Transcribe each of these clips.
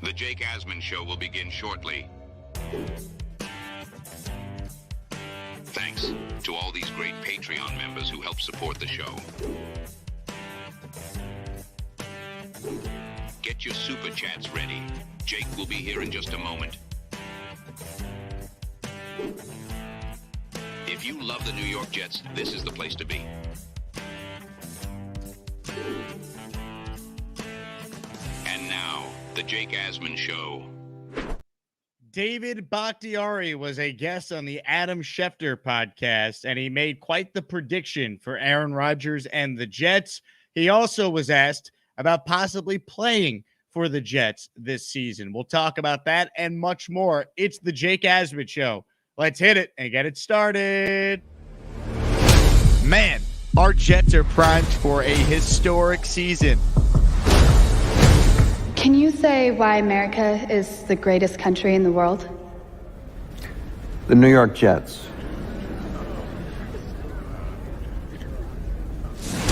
The Jake Asman Show will begin shortly. Thanks to all these great Patreon members who help support the show. Get your super chats ready. Jake will be here in just a moment. If you love the New York Jets, this is the place to be. And now, the Jake Asman Show. David Bakhtiari was a guest on the Adam Schefter podcast, and he made quite the prediction for Aaron Rodgers and the Jets. He also was asked about possibly playing for the Jets this season. We'll talk about that and much more. It's the Jake Asman Show. Let's hit it and get it started. Man, our Jets are primed for a historic season. Can you say why America is the greatest country in the world? The New York Jets.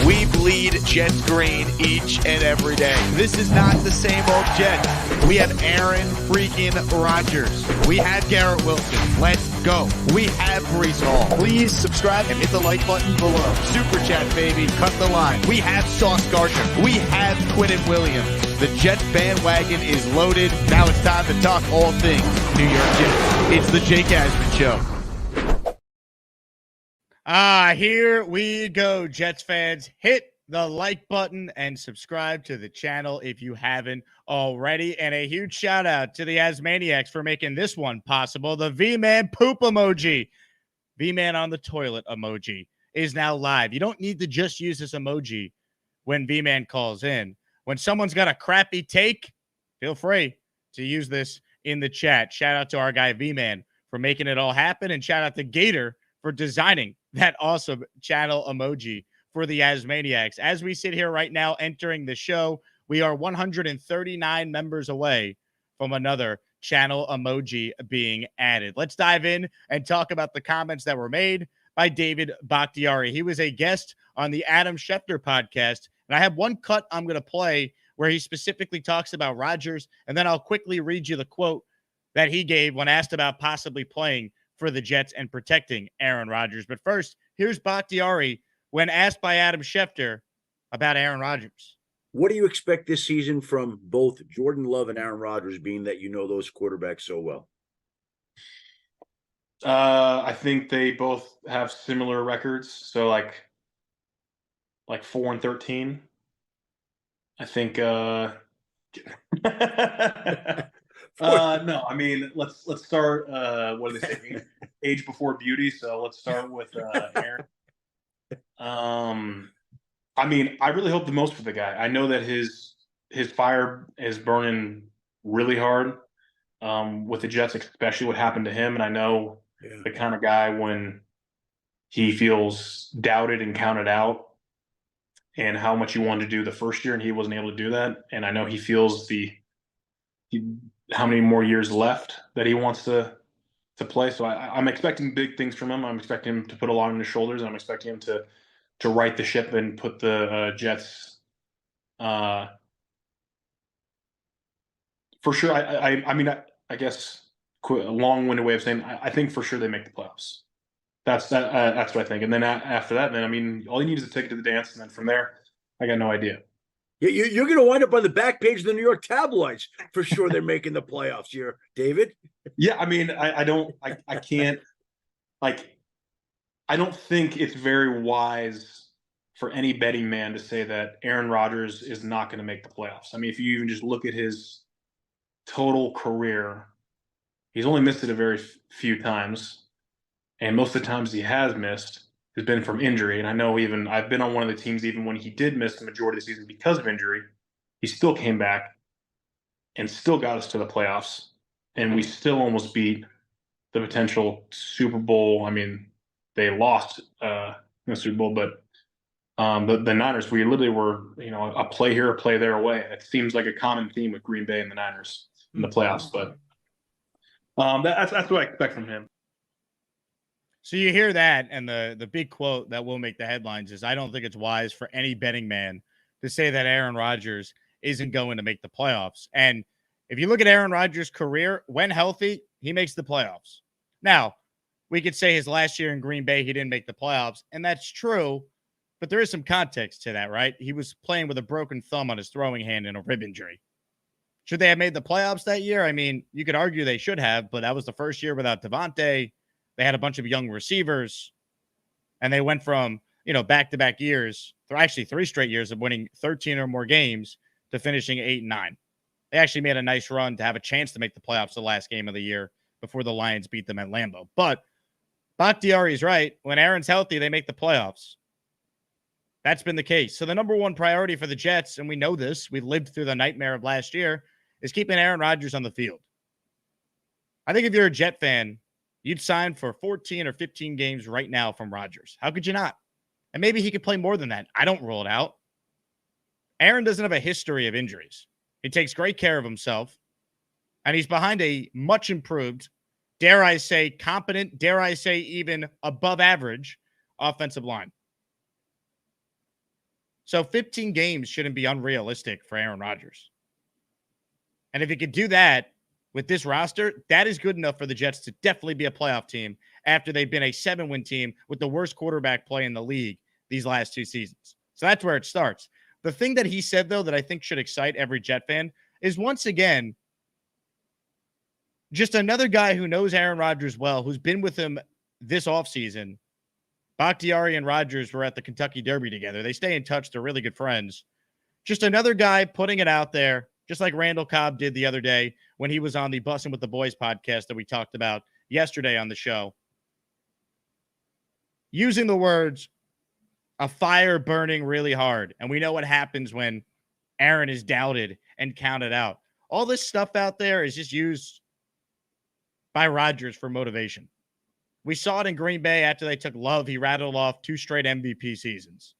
We bleed Jets green each and every day. This is not the same old Jets. We have Aaron freaking Rodgers. We have Garrett Wilson. Let's go. We have Breece Hall. Please subscribe and hit the like button below. Super chat, baby. Cut the line. We have Sauce Gardner. We have Quinnen Williams. The Jets bandwagon is loaded. Now it's time to talk all things New York Jets. It's the Jake Asman Show. Here we go, Jets fans. Hit the like button and subscribe to the channel if you haven't already. And a huge shout out to the Asmaniacs for making this one possible. The V-Man poop emoji, V-Man on the toilet emoji is now live. You don't need to just use this emoji when V-Man calls in. When someone's got a crappy take, feel free to use this in the chat. Shout out to our guy V-Man for making it all happen. And shout out to Gator for designing that awesome channel emoji for the Asmaniacs. As we sit here right now entering the show, we are 139 members away from another channel emoji being added. Let's dive in and talk about the comments that were made by David Bakhtiari. He was a guest on the Adam Schefter podcast, and I have one cut I'm going to play where he specifically talks about Rodgers, and then I'll quickly read you the quote that he gave when asked about possibly playing for the Jets and protecting Aaron Rodgers. But first, here's Bakhtiari when asked by Adam Schefter about Aaron Rodgers. What do you expect this season from both Jordan Love and Aaron Rodgers, being that you know those quarterbacks so well? I think they both have similar records. So like 4-13. I think no, I mean let's start what do they say? Age before beauty. So let's start with Aaron. I mean, I really hope the most for the guy. I know that his fire is burning really hard with the Jets, especially what happened to him. And I know the kind of guy when he feels doubted and counted out and how much he wanted to do the first year and he wasn't able to do that. And I know he feels how many more years left that he wants to play. So I'm expecting big things from him. I'm expecting him to put a lot on his shoulders, and I'm expecting him to right the ship and put the Jets for sure. I mean, I guess a long-winded way of saying I think for sure they make the playoffs. That's what I think. And then after that, I mean, all you need is a ticket to the dance, and then from there, I got no idea. You're going to wind up on the back page of the New York tabloids for sure. They're making the playoffs here, David. Yeah, I mean, I can't I don't think it's very wise for any betting man to say that Aaron Rodgers is not going to make the playoffs. I mean, if you even just look at his total career, he's only missed it a very few times, and most of the times he has missed has been from injury. And I know I've been on one of the teams even when he did miss the majority of the season because of injury, he still came back and still got us to the playoffs. And we still almost beat the potential Super Bowl. I mean, they lost in the Super Bowl, but the Niners, we literally were, a play here, a play there away. It seems like a common theme with Green Bay and the Niners in the playoffs. But that's what I expect from him. So you hear that, and the big quote that will make the headlines is, I don't think it's wise for any betting man to say that Aaron Rodgers isn't going to make the playoffs. And If you look at Aaron Rodgers' career, when healthy, he makes the playoffs. Now, we could say his last year in Green Bay, he didn't make the playoffs, and that's true, but there is some context to that, right? He was playing with a broken thumb on his throwing hand and a rib injury. Should they have made the playoffs that year? I mean, you could argue they should have, but that was the first year without Devontae. They had a bunch of young receivers, and they went from, back-to-back years, actually 3 straight years of winning 13 or more games to finishing 8-9. They actually made a nice run to have a chance to make the playoffs the last game of the year before the Lions beat them at Lambeau. But Bakhtiari is right. When Aaron's healthy, they make the playoffs. That's been the case. So the number one priority for the Jets, and we know this, we lived through the nightmare of last year, is keeping Aaron Rodgers on the field. I think if you're a Jet fan, you'd sign for 14 or 15 games right now from Rodgers. How could you not? And maybe he could play more than that. I don't rule it out. Aaron doesn't have a history of injuries. He takes great care of himself, and he's behind a much improved, dare I say competent, dare I say even above average offensive line. So 15 games shouldn't be unrealistic for Aaron Rodgers. And if he could do that with this roster, that is good enough for the Jets to definitely be a playoff team after they've been a 7-win team with the worst quarterback play in the league these last 2 seasons. So that's where it starts. The thing that he said, though, that I think should excite every Jet fan is, once again, just another guy who knows Aaron Rodgers well, who's been with him this offseason. Bakhtiari and Rodgers were at the Kentucky Derby together. They stay in touch. They're really good friends. Just another guy putting it out there, just like Randall Cobb did the other day when he was on the Bussin' with the Boys podcast that we talked about yesterday on the show. Using the words, a fire burning really hard. And we know what happens when Aaron is doubted and counted out. All this stuff out there is just used by Rodgers for motivation. We saw it in Green Bay after they took Love. He rattled off 2 straight MVP seasons.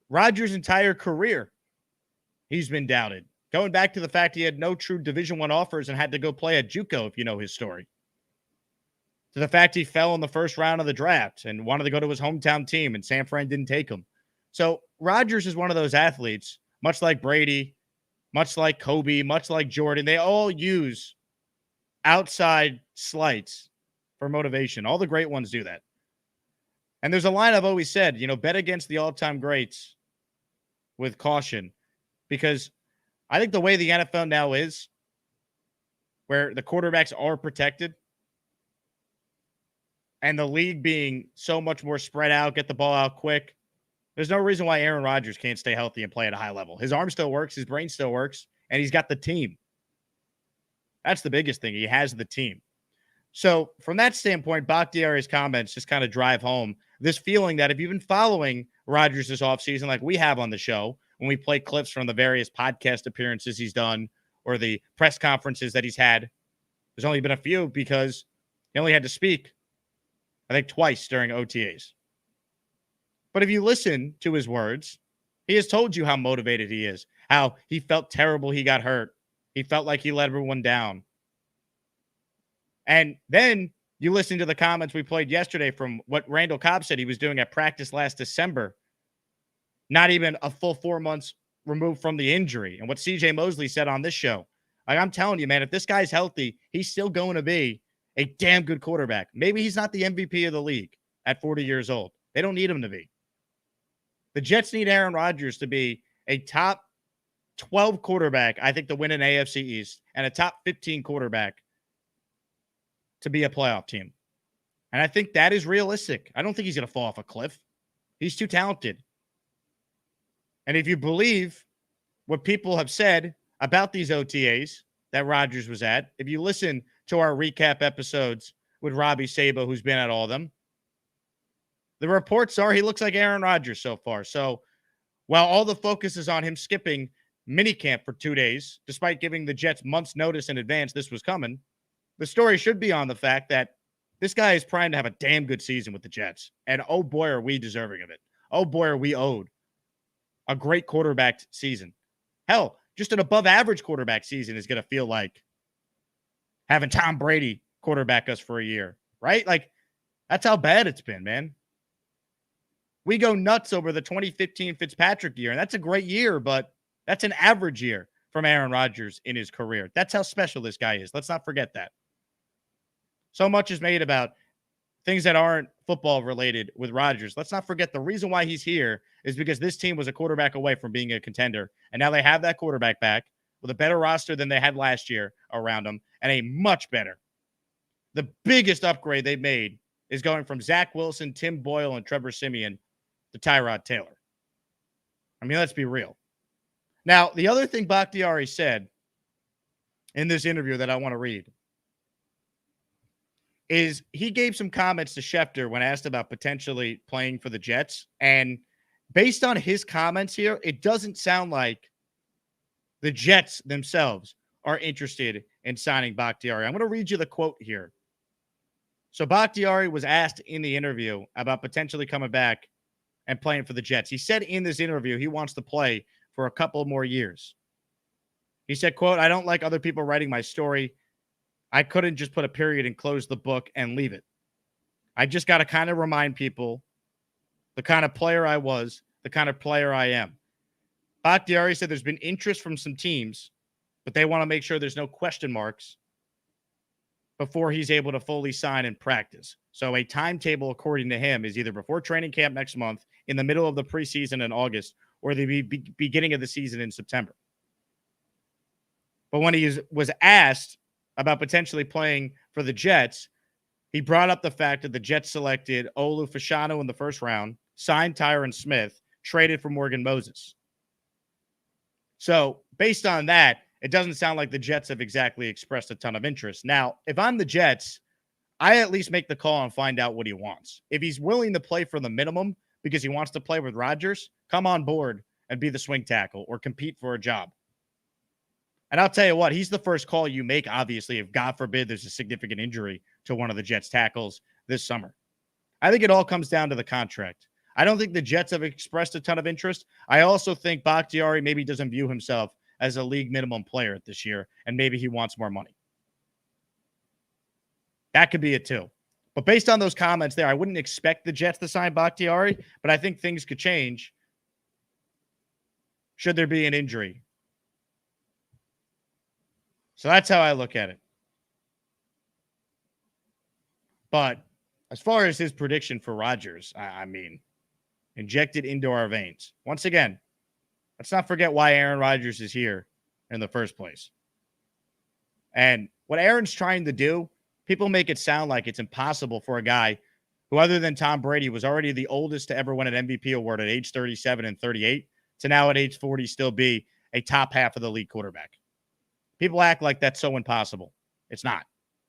Rodgers' entire career, he's been doubted. Going back to the fact he had no true Division I offers and had to go play at JUCO, if you know his story. To the fact he fell in the first round of the draft and wanted to go to his hometown team, and San Fran didn't take him. So Rodgers is one of those athletes, much like Brady, much like Kobe, much like Jordan. They all use outside slights for motivation. All the great ones do that. And there's a line I've always said, bet against the all-time greats with caution, because I think the way the NFL now is, where the quarterbacks are protected, and the league being so much more spread out, get the ball out quick, there's no reason why Aaron Rodgers can't stay healthy and play at a high level. His arm still works, his brain still works, and he's got the team. That's the biggest thing. He has the team. So from that standpoint, Bakhtiari's comments just kind of drive home this feeling that if you've been following Rodgers this offseason, like we have on the show, when we play clips from the various podcast appearances he's done or the press conferences that he's had, there's only been a few because he only had to speak, I think, twice during OTAs. But if you listen to his words, he has told you how motivated he is, how he felt terrible he got hurt. He felt like he let everyone down. And then you listen to the comments we played yesterday from what Randall Cobb said he was doing at practice last December, not even a full 4 months removed from the injury, and what CJ Mosley said on this show. Like, I'm telling you, man, if this guy's healthy, he's still going to be a damn good quarterback. Maybe he's not the MVP of the league at 40 years old. They don't need him to be. The Jets need Aaron Rodgers to be a top 12 quarterback, I think, to win an AFC East, and a top 15 quarterback to be a playoff team. And I think that is realistic. I don't think he's going to fall off a cliff. He's too talented. And if you believe what people have said about these OTAs that Rodgers was at, if you listen to our recap episodes with Robbie Sabo, who's been at all of them, the reports are he looks like Aaron Rodgers so far. So while all the focus is on him skipping minicamp for 2 days, despite giving the Jets months' notice in advance this was coming, the story should be on the fact that this guy is primed to have a damn good season with the Jets. And oh boy, are we deserving of it. Oh boy, are we owed a great quarterback season. Hell, just an above average quarterback season is going to feel like having Tom Brady quarterback us for a year, right? Like, that's how bad it's been, man. We go nuts over the 2015 Fitzpatrick year, and that's a great year, but that's an average year. from Aaron Rodgers in his career. That's how special this guy is. Let's not forget that. So much is made about things that aren't football related with Rodgers. Let's not forget the reason why he's here is because this team was a quarterback away from being a contender. And now they have that quarterback back with a better roster than they had last year around them and a much better. The biggest upgrade they've made is going from Zach Wilson, Tim Boyle, and Trevor Siemian to Tyrod Taylor. I mean, let's be real. Now, the other thing Bakhtiari said in this interview that I want to read is he gave some comments to Schefter when asked about potentially playing for the Jets. And based on his comments here, it doesn't sound like the Jets themselves are interested in signing Bakhtiari. I'm going to read you the quote here. So Bakhtiari was asked in the interview about potentially coming back and playing for the Jets. He said in this interview he wants to play for a couple more years. He said, quote, "I don't like other people writing my story. I couldn't just put a period and close the book and leave it. I just got to kind of remind people the kind of player I was, the kind of player I am." Bakhtiari said there's been interest from some teams, but they want to make sure there's no question marks before he's able to fully sign and practice. So a timetable, according to him, is either before training camp next month, in the middle of the preseason in August, or the beginning of the season in September. But when he was asked about potentially playing for the Jets, he brought up the fact that the Jets selected Olu Fashanu in the first round, signed Tyron Smith, traded for Morgan Moses. So based on that, it doesn't sound like the Jets have exactly expressed a ton of interest. Now, if I'm the Jets, I at least make the call and find out what he wants. If he's willing to play for the minimum because he wants to play with Rodgers, come on board and be the swing tackle or compete for a job. And I'll tell you what, he's the first call you make, obviously, if God forbid there's a significant injury to one of the Jets tackles this summer. I think it all comes down to the contract. I don't think the Jets have expressed a ton of interest. I also think Bakhtiari maybe doesn't view himself as a league minimum player this year, and maybe he wants more money. That could be it too. But based on those comments there, I wouldn't expect the Jets to sign Bakhtiari, but I think things could change should there be an injury. So that's how I look at it. But as far as his prediction for Rodgers, I mean, injected into our veins. Once again, let's not forget why Aaron Rodgers is here in the first place. And what Aaron's trying to do, people make it sound like it's impossible for a guy who, other than Tom Brady, was already the oldest to ever win an MVP award at age 37 and 38, to now at age 40 still be a top half of the league quarterback. People act like that's so impossible. It's not.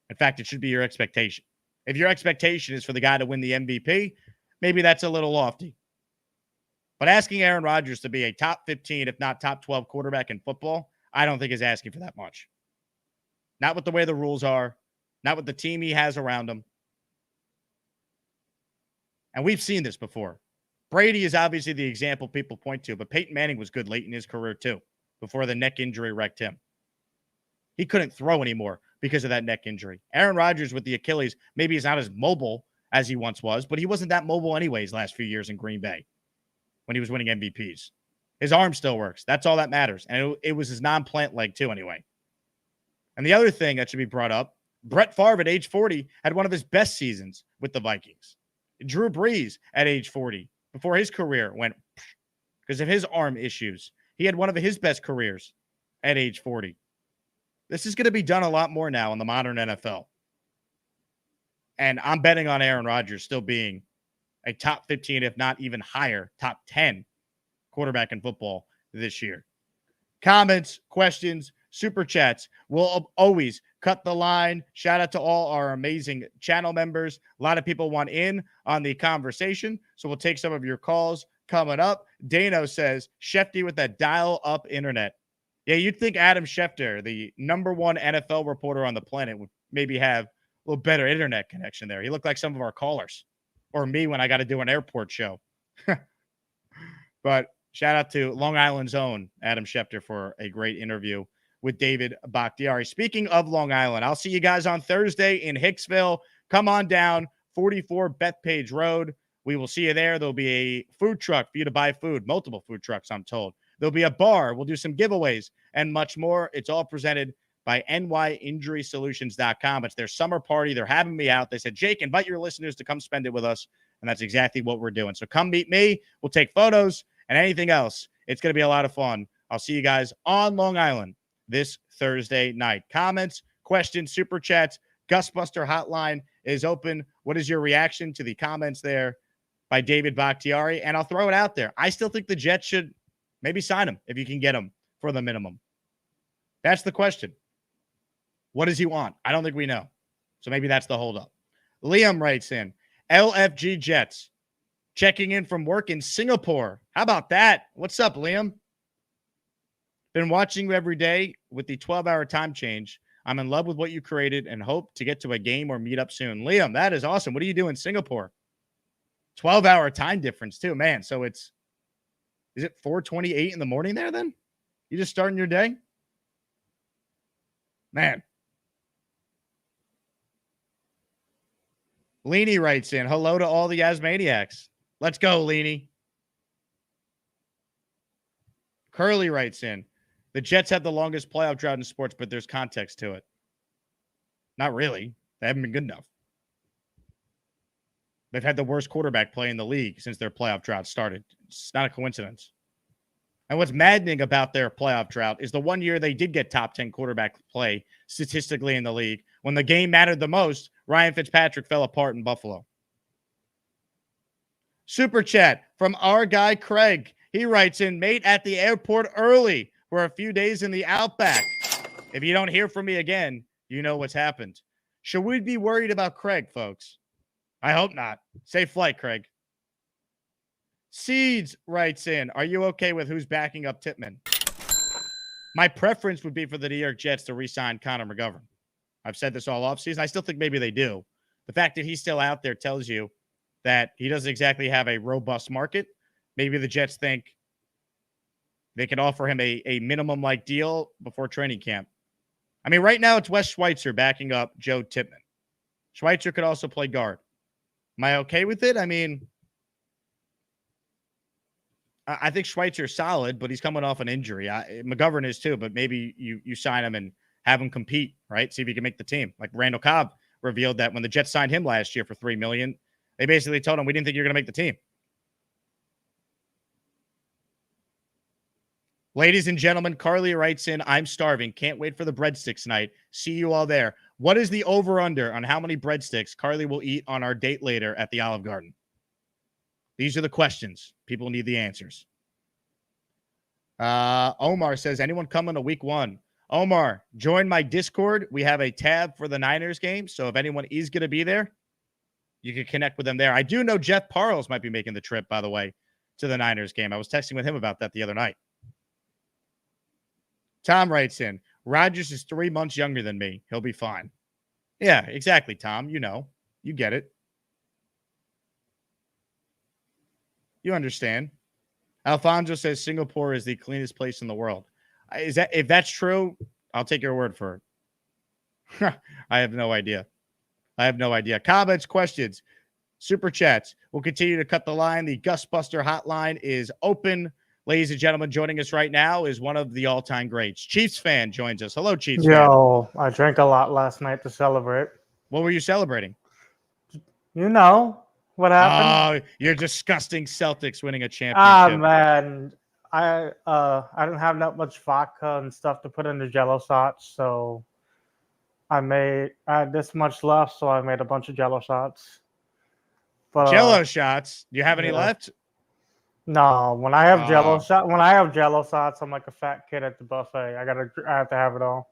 In fact, it should be your expectation. If your expectation is for the guy to win the MVP, maybe that's a little lofty. But asking Aaron Rodgers to be a top 15, if not top 12 quarterback in football, I don't think is asking for that much. Not with the way the rules are, not with the team he has around him. And we've seen this before. Brady is obviously the example people point to, but Peyton Manning was good late in his career too, before the neck injury wrecked him. He couldn't throw anymore because of that neck injury. Aaron Rodgers with the Achilles, maybe he's not as mobile as he once was, but he wasn't that mobile anyways last few years in Green Bay when he was winning MVPs. His arm still works. That's all that matters. And it was his non-plant leg too anyway. And the other thing that should be brought up, Brett Favre at age 40 had one of his best seasons with the Vikings. Drew Brees at age 40, before his career went because of his arm issues, he had one of his best careers at age 40. This is going to be done a lot more now in the modern NFL. And I'm betting on Aaron Rodgers still being a top 15, if not even higher, top 10 quarterback in football this year. Comments, questions, super chats. We'll always cut the line. Shout out to all our amazing channel members. A lot of people want in on the conversation, so we'll take some of your calls coming up. Dano says, Schefty with that dial-up internet. Yeah, you'd think Adam Schefter, the #1 NFL reporter on the planet, would maybe have a little better internet connection there. He looked like some of our callers, or me when I got to do an airport show. But shout out to Long Island's own Adam Schefter for a great interview with David Bakhtiari. Speaking of Long Island, I'll see you guys on Thursday in Hicksville. Come on down, 44 Bethpage Road. We will see you there. There'll be a food truck for you to buy food, multiple food trucks, I'm told. There'll be a bar. We'll do some giveaways and much more. It's all presented by nyinjurysolutions.com. It's their summer party. They're having me out. They said, Jake, invite your listeners to come spend it with us. And that's exactly what we're doing. So come meet me. We'll take photos and anything else. It's going to be a lot of fun. I'll see you guys on Long Island this Thursday night. Comments, questions, super chats, Gusbuster hotline is open. What is your reaction to the comments there by David Bakhtiari? And I'll throw it out there. I still think the Jets should maybe sign him if you can get him for the minimum. That's the question. What does he want? I don't think we know. So maybe that's the holdup. Liam writes in, LFG Jets checking in from work in Singapore. How about that? What's up, Liam? Been watching you every day with the 12-hour time change. I'm in love with what you created and hope to get to a game or meet up soon. Liam, that is awesome. What do you do in Singapore? 12-hour time difference too, man. So is it 4:28 in the morning there then? You just starting your day? Man. Leany writes in, hello to all the Asmaniacs. Let's go, Leany. Curly writes in, the Jets have the longest playoff drought in sports, but there's context to it. Not really. They haven't been good enough. They've had the worst quarterback play in the league since their playoff drought started. It's not a coincidence. And what's maddening about their playoff drought is the one year they did get top 10 quarterback play statistically in the league. When the game mattered the most, Ryan Fitzpatrick fell apart in Buffalo. Super chat from our guy, Craig. He writes in, mate, at the airport early for a few days in the Outback. If you don't hear from me again, you know what's happened. Should we be worried about Craig, folks? I hope not. Safe flight, Craig. Seeds writes in, are you okay with who's backing up Tippmann? My preference would be for the New York Jets to re-sign Connor McGovern. I've said this all offseason. I still think maybe they do. The fact that he's still out there tells you that he doesn't exactly have a robust market. Maybe the Jets think they can offer him a minimum-like deal before training camp. I mean, right now it's Wes Schweitzer backing up Joe Tippmann. Schweitzer could also play guard. Am I okay with it? I mean, I think Schweitzer's solid, but he's coming off an injury. McGovern is too, but maybe you sign him and have him compete, right? See if he can make the team. Like Randall Cobb revealed that when the Jets signed him last year for $3 million, they basically told him, we didn't think you were going to make the team. Ladies and gentlemen, Carly writes in, I'm starving. Can't wait for the breadsticks night. See you all there. What is the over-under on how many breadsticks Carly will eat on our date later at the Olive Garden? These are the questions. People need the answers. Omar says, anyone coming to week 1? Omar, join my Discord. We have a tab for the Niners game. So if anyone is going to be there, you can connect with them there. I do know Jeff Parles might be making the trip, by the way, to the Niners game. I was texting with him about that the other night. Tom writes in, Rodgers is 3 months younger than me. He'll be fine. Yeah, exactly, Tom. You know. You get it. You understand. Alfonso says Singapore is the cleanest place in the world. If that's true, I'll take your word for it. I have no idea. Comments, questions, super chats. We'll continue to cut the line. The Gusbuster hotline is open. Ladies and gentlemen, joining us right now is one of the all-time greats. Chiefs fan joins us. Hello, Chiefs fan. Yo, I drank a lot last night to celebrate. What were you celebrating? You know what happened? Oh, you're disgusting Celtics winning a championship. Ah, man. I didn't have that much vodka and stuff to put in the Jello shots, so I had this much left, so I made a bunch of Jello shots. But, Jello shots? Do you have any left? No, when I have Jello shots, I'm like a fat kid at the buffet. I have to have it all.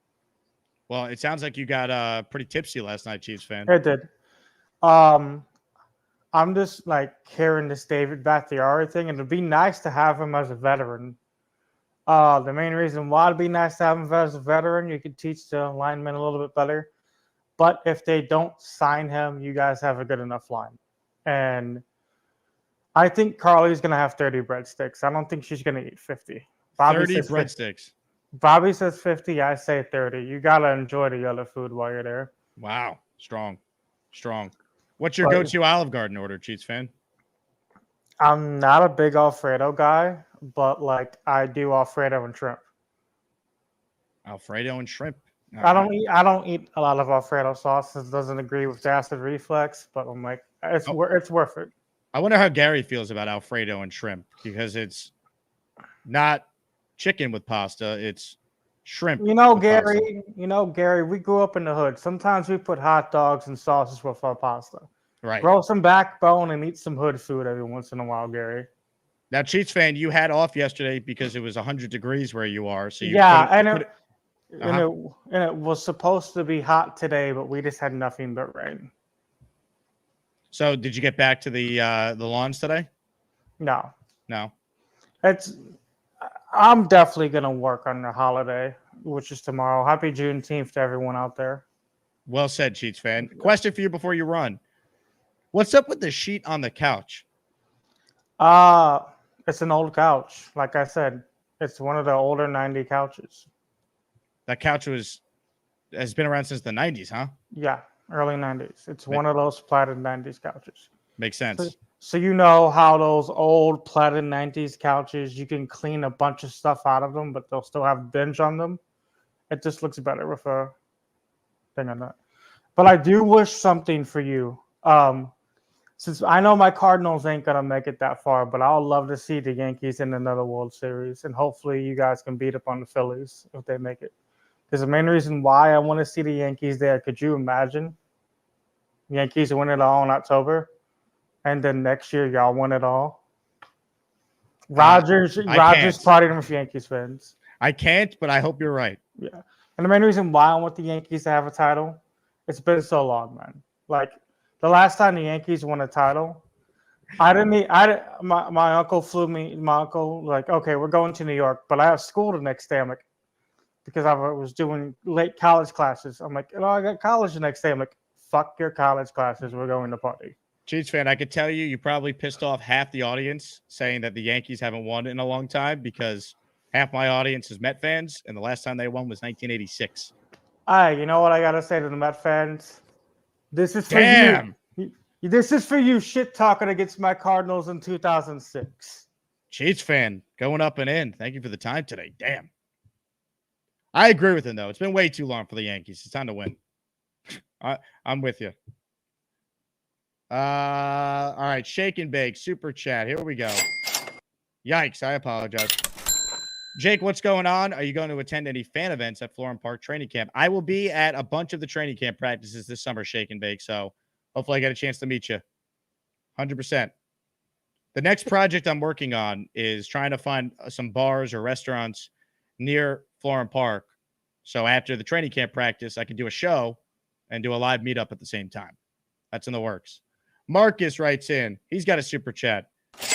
Well, it sounds like you got pretty tipsy last night, Chiefs fan. It did. I'm just like hearing this David Bakhtiari thing, and it'd be nice to have him as a veteran. The main reason why it'd be nice to have him as a veteran, you could teach the linemen a little bit better. But if they don't sign him, you guys have a good enough line. And I think Carly's going to have 30 breadsticks. I don't think she's going to eat 50. 30 breadsticks. Bobby says 50. I say 30. You got to enjoy the other food while you're there. Wow. Strong. What's your go-to Olive Garden order, Chiefs fan? I'm not a big Alfredo guy. but like I do Alfredo and shrimp. Alfredo and shrimp. I don't eat a lot of Alfredo sauce. It doesn't agree with the acid reflex, but I'm like, it's worth it. I wonder how Gary feels about Alfredo and shrimp because it's not chicken with pasta. It's shrimp. Gary, Gary, we grew up in the hood. Sometimes we put hot dogs and sauces with our pasta. Right. Grow some backbone and eat some hood food every once in a while, Gary. Now, Cheats fan, you had off yesterday because it was 100 degrees where you are. So it was supposed to be hot today, but we just had nothing but rain. So did you get back to the lawns today? No. I'm definitely gonna work on the holiday, which is tomorrow. Happy Juneteenth to everyone out there. Well said, Cheats fan. Question for you before you run. What's up with the sheet on the couch? It's an old couch. Like I said, it's one of the older 90 couches. That couch has been around since the 90s, huh? Yeah, early 90s. It's one of those platted 90s couches. Makes sense. So you know how those old platted 90s couches, you can clean a bunch of stuff out of them, but they'll still have binge on them. It just looks better with a thing on that. But I do wish something for you. Since I know my Cardinals ain't going to make it that far, but I'll love to see the Yankees in another World Series. And hopefully you guys can beat up on the Phillies if they make it. Because the main reason why I want to see the Yankees there, could you imagine? Yankees win it all in October, and then next year y'all win it all. Rodgers partying with Yankees fans. I can't, but I hope you're right. Yeah, and the main reason why I want the Yankees to have a title, it's been so long, man. Like the last time the Yankees won a title, my uncle flew me. My uncle like, okay, we're going to New York, but I have school the next day. I'm like, because I was doing late college classes. I'm like, I got college the next day. I'm like, fuck your college classes. We're going to party. Cheats fan, I could tell you probably pissed off half the audience saying that the Yankees haven't won in a long time because half my audience is Met fans, and the last time they won was 1986. You know what I got to say to the Met fans? This is for you. This is for you shit talking against my Cardinals in 2006. Cheats fan, going up and in. Thank you for the time today. Damn. I agree with him, though. It's been way too long for the Yankees. It's time to win. I'm with you. All right. Shake and bake. Super chat. Here we go. Yikes. I apologize. Jake, what's going on? Are you going to attend any fan events at Florham Park training camp? I will be at a bunch of the training camp practices this summer, Shake and bake. So hopefully I get a chance to meet you. 100%. The next project I'm working on is trying to find some bars or restaurants near Florham Park. So after the training camp practice, I can do a show and do a live meetup at the same time. That's in the works. Marcus writes in. He's got a super chat.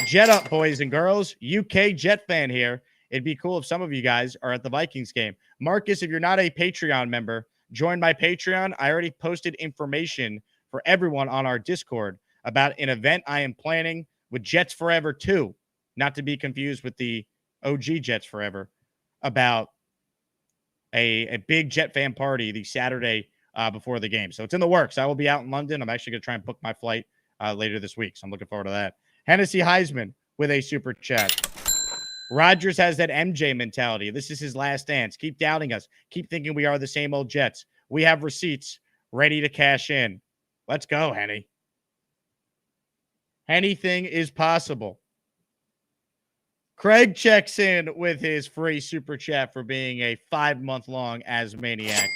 Jet up, boys and girls. UK Jet fan here. It'd be cool if some of you guys are at the Vikings game. Marcus, if you're not a Patreon member, join my Patreon. I already posted information for everyone on our Discord about an event I am planning with Jets Forever 2, not to be confused with the OG Jets Forever, about a big Jet fan party the Saturday before the game. So it's in the works. I will be out in London. I'm actually going to try and book my flight later this week. So I'm looking forward to that. Hennessy Heisman with a super chat. Rodgers has that MJ mentality. This is his last dance. Keep doubting us. Keep thinking we are the same old Jets. We have receipts ready to cash in. Let's go, Henny. Anything is possible. Craig checks in with his free super chat for being a 5-month-long Asmaniac.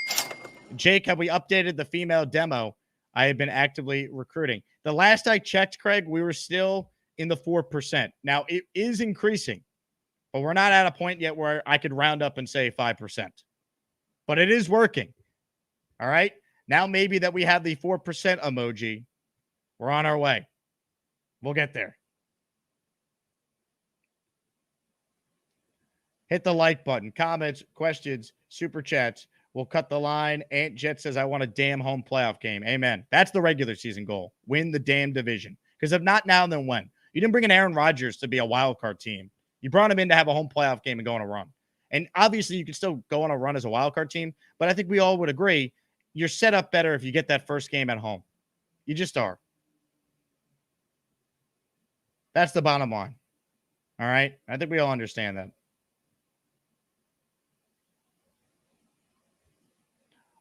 Jake, have we updated the female demo I have been actively recruiting? The last I checked, Craig, we were still in the 4%. Now, it is increasing, but we're not at a point yet where I could round up and say 5%. But it is working. All right? Now maybe that we have the 4% emoji, we're on our way. We'll get there. Hit the like button. Comments, questions, super chats. We'll cut the line. Ant Jet says, I want a damn home playoff game. Amen. That's the regular season goal. Win the damn division. Because if not now, then when? You didn't bring in Aaron Rodgers to be a wild card team. You brought him in to have a home playoff game and go on a run. And obviously, you can still go on a run as a wild card team. But I think we all would agree you're set up better if you get that first game at home. You just are. That's the bottom line. All right? I think we all understand that.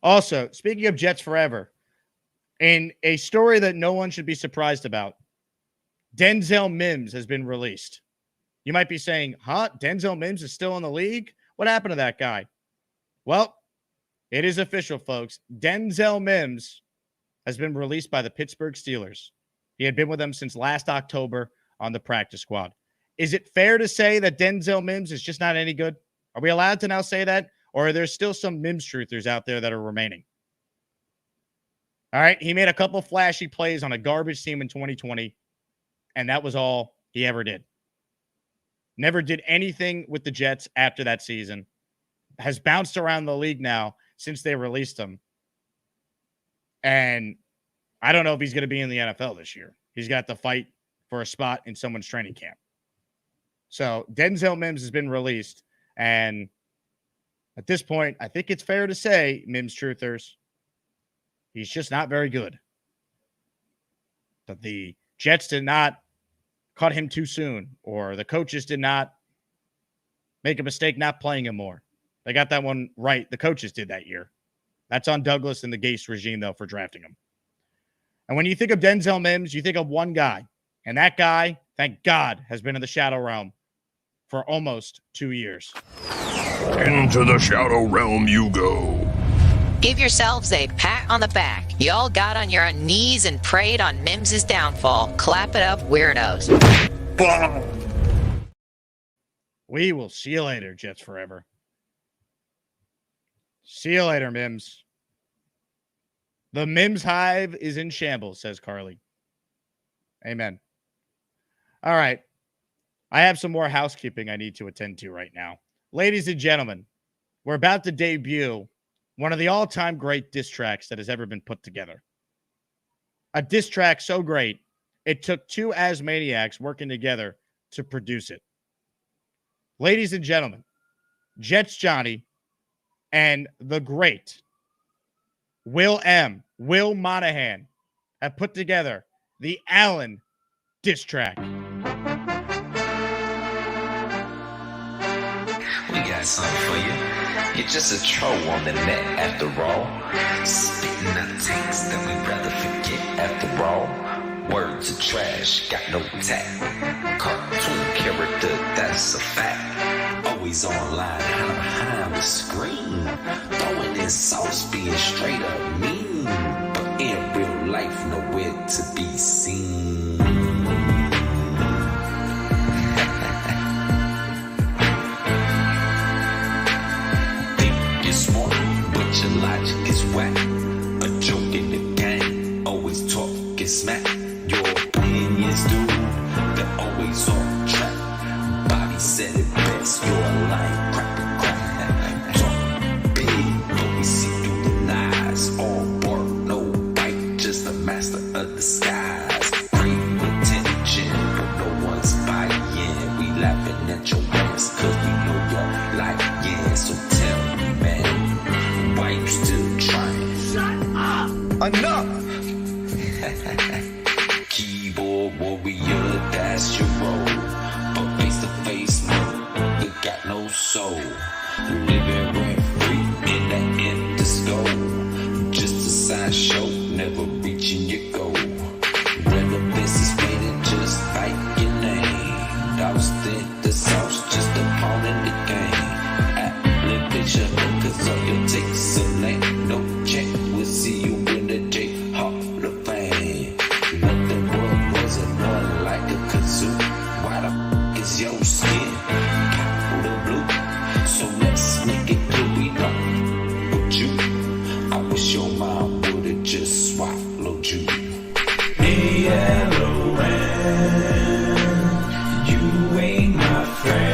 Also, speaking of Jets forever, in a story that no one should be surprised about, Denzel Mims has been released. You might be saying, huh? Denzel Mims is still in the league? What happened to that guy? Well, it is official, folks. Denzel Mims has been released by the Pittsburgh Steelers. He had been with them since last October on the practice squad. Is it fair to say that Denzel Mims is just not any good? Are we allowed to now say that? Or are there still some Mims truthers out there that are remaining? All right, he made a couple flashy plays on a garbage team in 2020, and that was all he ever did. Never did anything with the Jets after that season. Has bounced around the league now since they released him. And I don't know if he's going to be in the NFL this year. He's got to fight for a spot in someone's training camp. So Denzel Mims has been released. And at this point, I think it's fair to say, Mims truthers, he's just not very good. But the Jets did not cut him too soon, or the coaches did not make a mistake not playing him more. They got that one right. The coaches did that year. That's on Douglas and the Gase regime, though, for drafting him. And when you think of Denzel Mims, you think of one guy. And that guy, thank God, has been in the shadow realm for almost 2 years. Into the shadow realm you go. Give yourselves a pat on the back. Y'all got on your knees and prayed on Mims' downfall. Clap it up, weirdos. We will see you later, Jets forever. See you later, Mims. The Mims hive is in shambles, says Carly. Amen. All right. I have some more housekeeping I need to attend to right now. Ladies and gentlemen, we're about to debut one of the all-time great diss tracks that has ever been put together. A diss track so great, it took two Asmaniacs working together to produce it. Ladies and gentlemen, Jets Johnny and the great Will Monahan have put together the Allen diss track. We got something for you. You're just a troll on the net after all. Spitting out takes that we'd rather forget after all. Words are trash, got no tact. Cartoon character, that's a fact. Always online, hiding behind the screen. Throwing in sauce, being straight up mean. But in real life, nowhere to be seen. Your logic is whack. A joke in the game. Always talk, get smacked. Your opinions, dude, they're always on track. Bobby said it best. You're a lying crack. Talk big, but we see through the lies. All bark, no bite. Just a master of the skies. Great attention, but no one's buying. We laughing at your ass, cause we know you're lying. So tell me, man, why you still trying? Shut up! Enough! Keyboard warrior, that's your role. But face to face, no, you got no soul. Living rent free in the end disco. Just a sideshow, never reaching your goal. Relevance is fading just like your name. I was think the sauce just a pawn in the game. Picture cause all your takes are lame. No check, we'll see you in the J Hall of Fame. Nothing was annoying like a kazoo. Why the is your skin powder blue? So let's make it clear we know what you. I wish your mom would've just swallowed you. L-O-N, you ain't my friend.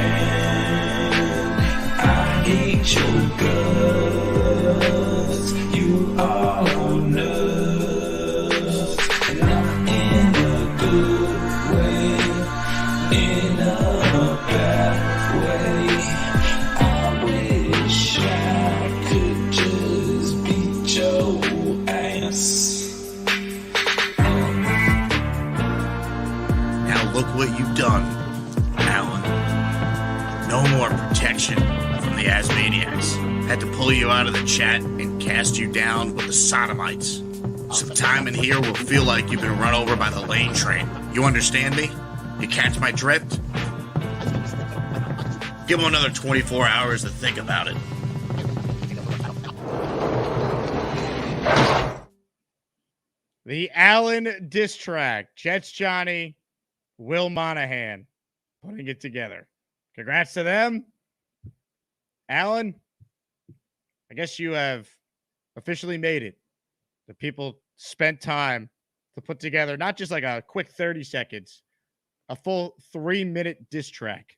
Your guts, you are on us, not in a good way, in a bad way. I wish I could just beat your ass. Now look what you've done, Alan. No more protection from the Asmaniacs. Had to pull you out of the chat and cast you down with the sodomites. Some time in here will feel like you've been run over by the lane train. You understand me? You catch my drift? Give him another 24 hours to think about it. The Allen diss track. Jets Johnny, Will Monahan putting it together. Congrats to them. Allen, I guess you have officially made it. The people spent time to put together not just like a quick 30 seconds, a full 3-minute diss track.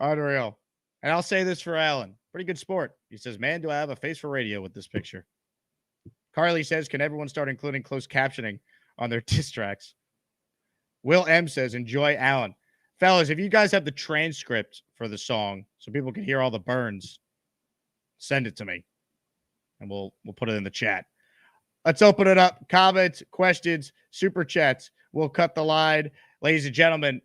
Unreal. And I'll say this for Allen. Pretty good sport. He says, man, do I have a face for radio with this picture. Carly says, can everyone start including closed captioning on their diss tracks? Will M says, enjoy Allen. Fellas, if you guys have the transcript for the song so people can hear all the burns, send it to me. And we'll put it in the chat. Let's open it up. Comments, questions, super chats. We'll cut the line. Ladies and gentlemen,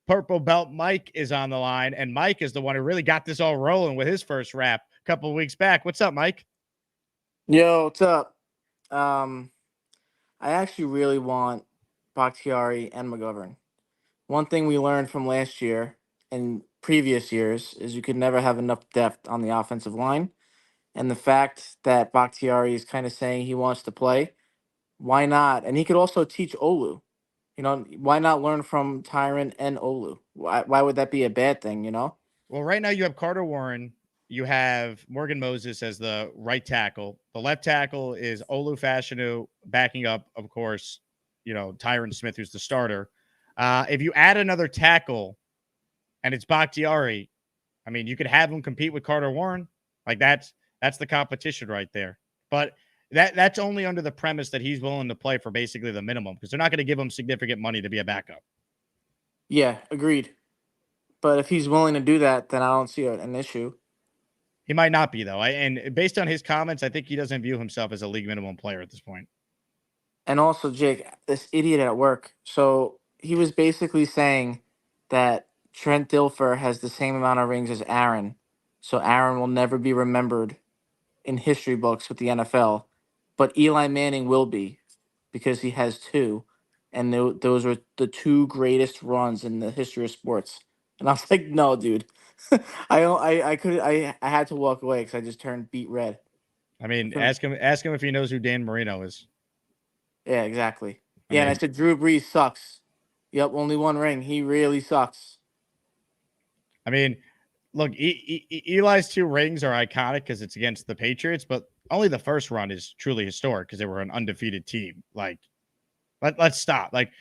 Purple Belt Mike is on the line, and Mike is the one who really got this all rolling with his first rap a couple of weeks back. What's up, Mike? Yo, what's up? I actually really want Bakhtiari and McGovern. One thing we learned from last year and previous years is you could never have enough depth on the offensive line. And the fact that Bakhtiari is kind of saying he wants to play, why not? And he could also teach Olu. You know, why not learn from Tyron and Olu? Why would that be a bad thing, you know? Well, right now you have Carter Warren. You have Morgan Moses as the right tackle. The left tackle is Olu Fashanu backing up, of course, you know, Tyron Smith, who's the starter. If you add another tackle and it's Bakhtiari, I mean, you could have him compete with Carter Warren. Like that's the competition right there. But that's only under the premise that he's willing to play for basically the minimum because they're not going to give him significant money to be a backup. Yeah, agreed. But if he's willing to do that, then I don't see an issue. He might not be, though. And based on his comments, I think he doesn't view himself as a league minimum player at this point. And also, Jake, this idiot at work. So he was basically saying that Trent Dilfer has the same amount of rings as Aaron. So Aaron will never be remembered in history books with the NFL. But Eli Manning will be because he has 2. And those are the 2 greatest runs in the history of sports. And I was like, no, dude. I had to walk away because I just turned beet red. I mean, ask him if he knows who Dan Marino is. Yeah, exactly. And I said Drew Brees sucks. Yep, only 1 ring. He really sucks. I mean, look, Eli's 2 rings are iconic because it's against the Patriots, but only the first run is truly historic because they were an undefeated team. Like, let's stop. Like,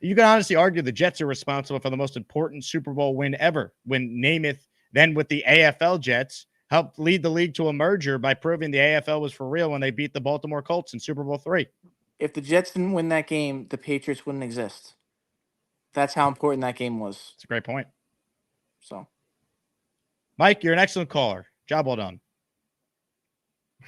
you can honestly argue the Jets are responsible for the most important Super Bowl win ever when Namath, then with the AFL Jets, helped lead the league to a merger by proving the AFL was for real when they beat the Baltimore Colts in Super Bowl III. If the Jets didn't win that game, the Patriots wouldn't exist. That's how important that game was. It's a great point. So, Mike, you're an excellent caller. Job well done.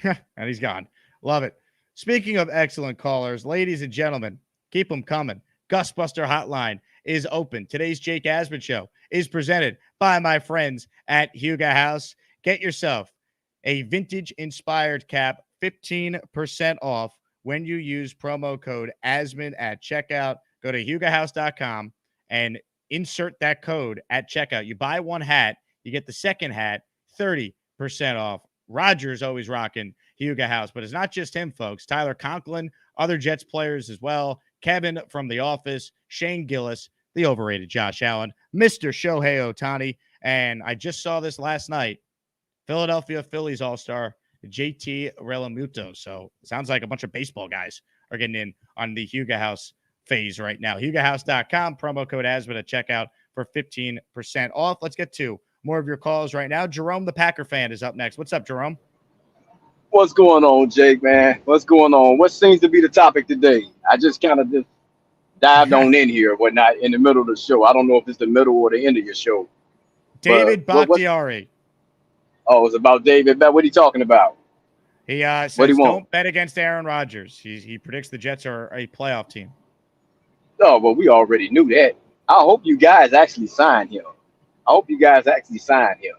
And he's gone. Love it. Speaking of excellent callers, ladies and gentlemen, keep them coming. Gusbuster Hotline is open. Today's Jake Asman Show is presented by my friends at Huga House. Get yourself a vintage-inspired cap, 15% off when you use promo code Asman at checkout. Go to hugahouse.com and insert that code at checkout. You buy 1 hat, you get the second hat, 30% off. Rodgers always rocking Huga House, but it's not just him, folks. Tyler Conklin, other Jets players as well. Kevin from The Office, Shane Gillis, the overrated Josh Allen, Mr. Shohei Ohtani, and I just saw this last night, Philadelphia Phillies All-Star JT Realmuto. So it sounds like a bunch of baseball guys are getting in on the Huga House phase right now. HugaHouse.com, promo code Asman at checkout for 15% off. Let's get to more of your calls right now. Jerome, the Packer fan, is up next. What's up, Jerome? What's going on, Jake, man? What's going on? What seems to be the topic today? I just kind of just dived on in here, whatnot, in the middle of the show. I don't know if it's the middle or the end of your show. David Bakhtiari. Oh, it's about David. What are you talking about? He says don't bet against Aaron Rodgers. He predicts the Jets are a playoff team. Oh, well, we already knew that. I hope you guys actually sign him. I hope you guys actually sign him.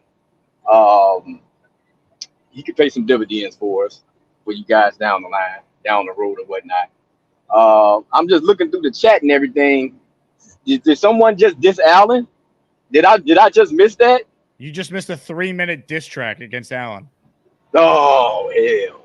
He could pay some dividends for us, for you guys down the line, down the road or whatnot. I'm just looking through the chat and everything. Did someone just diss Allen? Did I just miss that? You just missed a 3-minute diss track against Allen. Oh hell,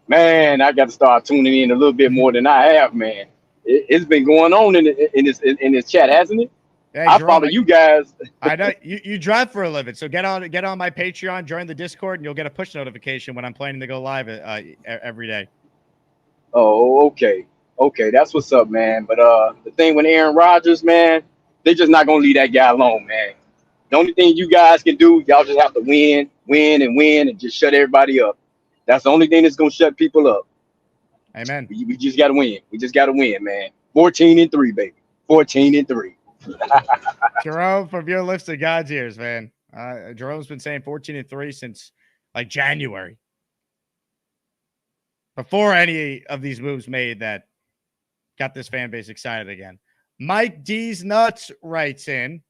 man! I got to start tuning in a little bit more than I have, man. It's been going on in this chat, hasn't it? Hey, I Jerome, follow you guys. I know you drive for a living, so get on my Patreon, join the Discord, and you'll get a push notification when I'm planning to go live every day. Oh, okay, that's what's up, man. But the thing with Aaron Rodgers, man, they just not gonna leave that guy alone, man. The only thing you guys can do, y'all just have to win, and just shut everybody up. That's the only thing that's gonna shut people up. Amen. We just gotta win. We just gotta win, man. 14-3, baby. 14-3. Jerome, from your lips to God's ears, man. Jerome's been saying 14-3 since like January. Before any of these moves made that got this fan base excited again. Mike D's Nuts writes in,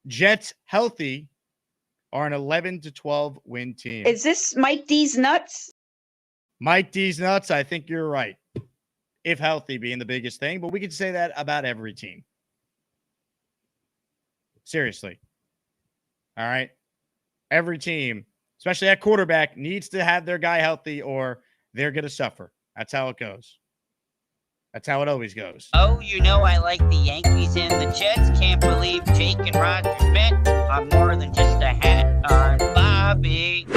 Jets healthy are an 11-12 win team. Is this Mike D's Nuts? Mike D's Nuts, I think you're right. If healthy being the biggest thing, but we could say that about every team. Seriously. All right. Every team, especially at quarterback, needs to have their guy healthy or they're going to suffer. That's how it goes. That's how it always goes. Oh, you know I like the Yankees and the Jets. Can't believe Jake and Rodgers met. I'm more than just a hat on Bobby.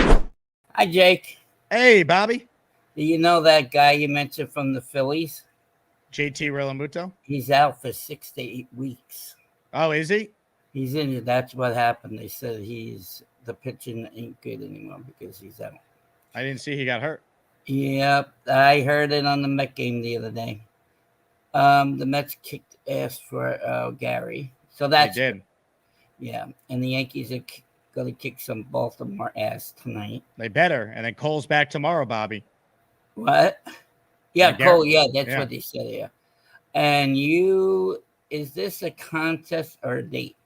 Hi, Jake. Hey, Bobby. Do you know that guy you mentioned from the Phillies? JT Realmuto? He's out for 6 to 8 weeks. Oh, is he? He's injured. That's what happened. They said the pitching ain't good anymore because he's out. I didn't see he got hurt. Yep. I heard it on the Met game the other day. The Mets kicked ass for Gary. So that's they did. Yeah. And the Yankees are going to kick some Baltimore ass tonight. They better. And then Cole's back tomorrow, Bobby. What? Yeah, Cole. Yeah, that's yeah. what they said. Yeah. And is this a contest or a date?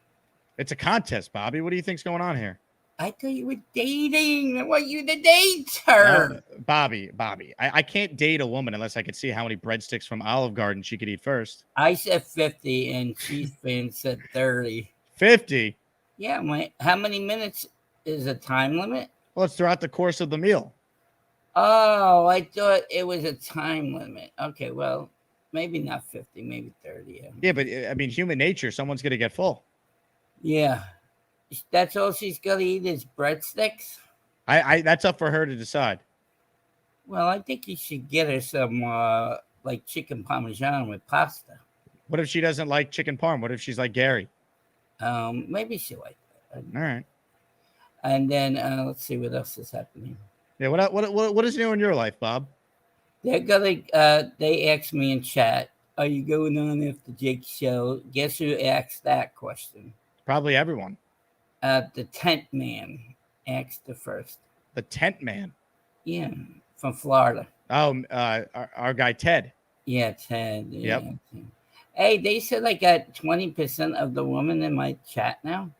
It's a contest, Bobby. What do you think's going on here? I thought you were dating. I want you to date her. No, Bobby. I can't date a woman unless I could see how many breadsticks from Olive Garden she could eat first. I said 50 and she's been said 30. 50? Yeah, how many minutes is a time limit? Well, it's throughout the course of the meal. Oh, I thought it was a time limit. Okay, well, maybe not 50, maybe 30. Yeah, but I mean, human nature, someone's going to get full. Yeah. That's all she's got to eat is breadsticks? That's up for her to decide. Well, I think you should get her some like chicken parmesan with pasta. What if she doesn't like chicken parm? What if she's like Gary? Maybe she like that. All right. And then let's see what else is happening. Yeah, what is new in your life, Bob? They're gonna they asked me in chat, are you going on after Jake's show? Guess who asked that question? Probably everyone. The tent man asked the first. The tent man? Yeah, from Florida. Oh, our guy Ted. Yeah, Ted. Yeah, yep. Ted. Hey, they said I got 20% of the women in my chat now.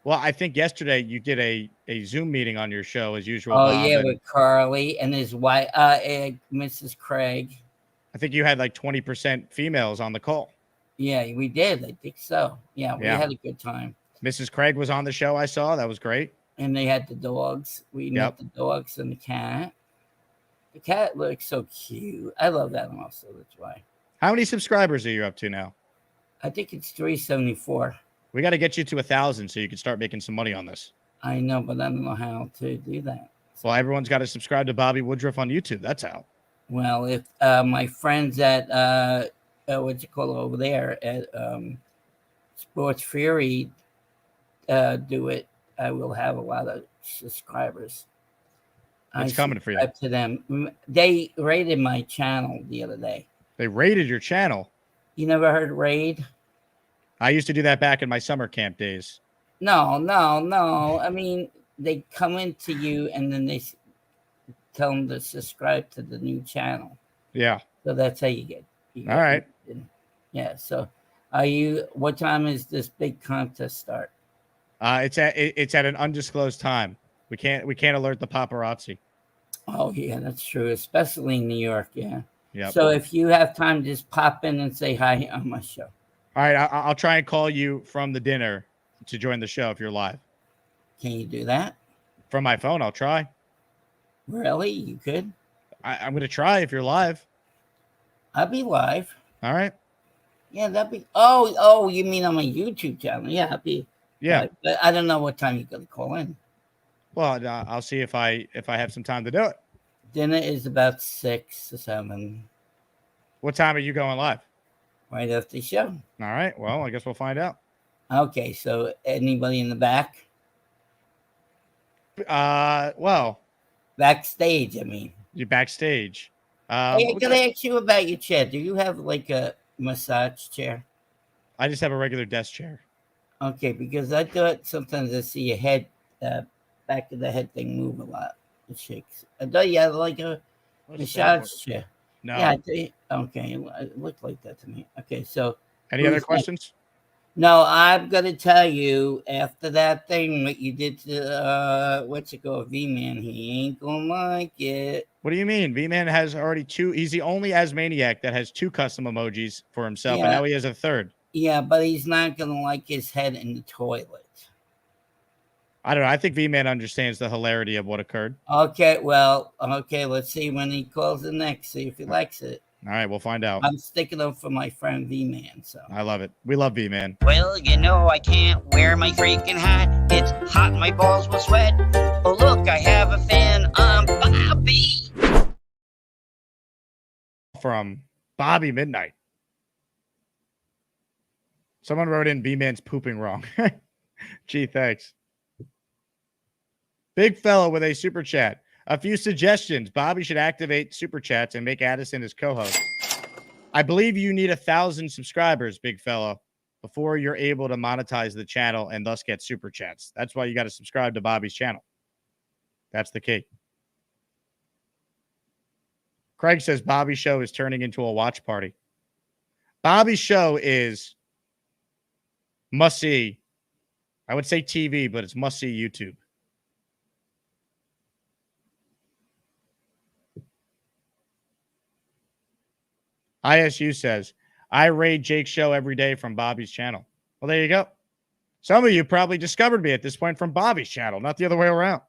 Well, I think yesterday you did a Zoom meeting on your show as usual. Oh, Bob, yeah, with Carly and his wife, Mrs. Craig. I think you had like 20% females on the call. Yeah, we did. I think so. Yeah, we had a good time. Mrs. Craig was on the show. I saw. That was great. And they had the dogs. We met the dogs and the cat. The cat looks so cute. I love that one also. That's why. How many subscribers are you up to now? I think it's 374. We got to get you to 1,000 so you can start making some money on this. I know, but I don't know how to do that. Well, everyone's got to subscribe to Bobby Woodruff on YouTube. That's how. Well, if my friends at what's it called over there at Sports Fury do it, I will have a lot of subscribers. It's coming for you. Up to them. They rated my channel the other day. They raided your channel. You never heard raid? I used to do that back in my summer camp days. No. I mean, they come into you and then they tell them to subscribe to the new channel. Yeah. So that's how you get. All right. Yeah. So what time is this big contest start? It's at an undisclosed time. We can't alert the paparazzi. Oh yeah, that's true, especially in New York. Yeah. Yep. So if you have time, just pop in and say hi on my show. All right, I'll try and call you from the dinner to join the show if you're live. Can you do that? From my phone, I'll try. Really? You could? I'm going to try if you're live. I'll be live. All right. Yeah, that'd be. Oh, you mean on my YouTube channel? Yeah, I'll be. Yeah. Live. But I don't know what time you're going to call in. Well, I'll see if I have some time to do it. Dinner is about 6 or 7. What time are you going live? Right after the show. All right. Well, I guess we'll find out. Okay. So anybody in the back? Well, backstage. I mean, you're backstage. Hey, I gotta ask you about your chair. Do you have like a massage chair? I just have a regular desk chair. Okay, because I thought sometimes I see your head, back of the head thing move a lot. It shakes. I thought you had like a massage chair. No. Yeah. Okay. It looked like that to me. Okay. So. Any other questions? No, I'm gonna tell you after that thing what you did to V-Man. He ain't gonna like it. What do you mean? V-Man has already 2. He's the only Asmaniac that has 2 custom emojis for himself, and now he has a 3rd. Yeah, but he's not gonna like his head in the toilet. I don't know. I think V-Man understands the hilarity of what occurred. Okay, well, let's see when he calls in next. See if he likes it. All right, we'll find out. I'm sticking up for my friend V-Man. So I love it. We love V-Man. Well, you know I can't wear my freaking hat. It's hot, my balls will sweat. Oh, look, I have a fan. I'm Bobby. From Bobby Midnight. Someone wrote in V-Man's pooping wrong. Gee, thanks. Big Fellow with a super chat. A few suggestions. Bobby should activate super chats and make Addison his co-host. I believe you need 1,000 subscribers, Big Fellow, before you're able to monetize the channel and thus get super chats. That's why you got to subscribe to Bobby's channel. That's the key. Craig says Bobby's show is turning into a watch party. Bobby's show is must-see. I would say TV, but it's must-see YouTube. ISU says, I raid Jake's show every day from Bobby's channel. Well, there you go. Some of you probably discovered me at this point from Bobby's channel, not the other way around.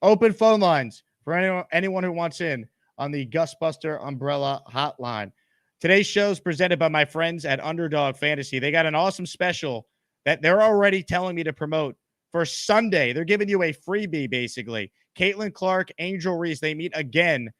Open phone lines for anyone who wants in on the Gusbuster Umbrella Hotline. Today's show is presented by my friends at Underdog Fantasy. They got an awesome special that they're already telling me to promote for Sunday. They're giving you a freebie, basically. Caitlin Clark, Angel Reese, they meet again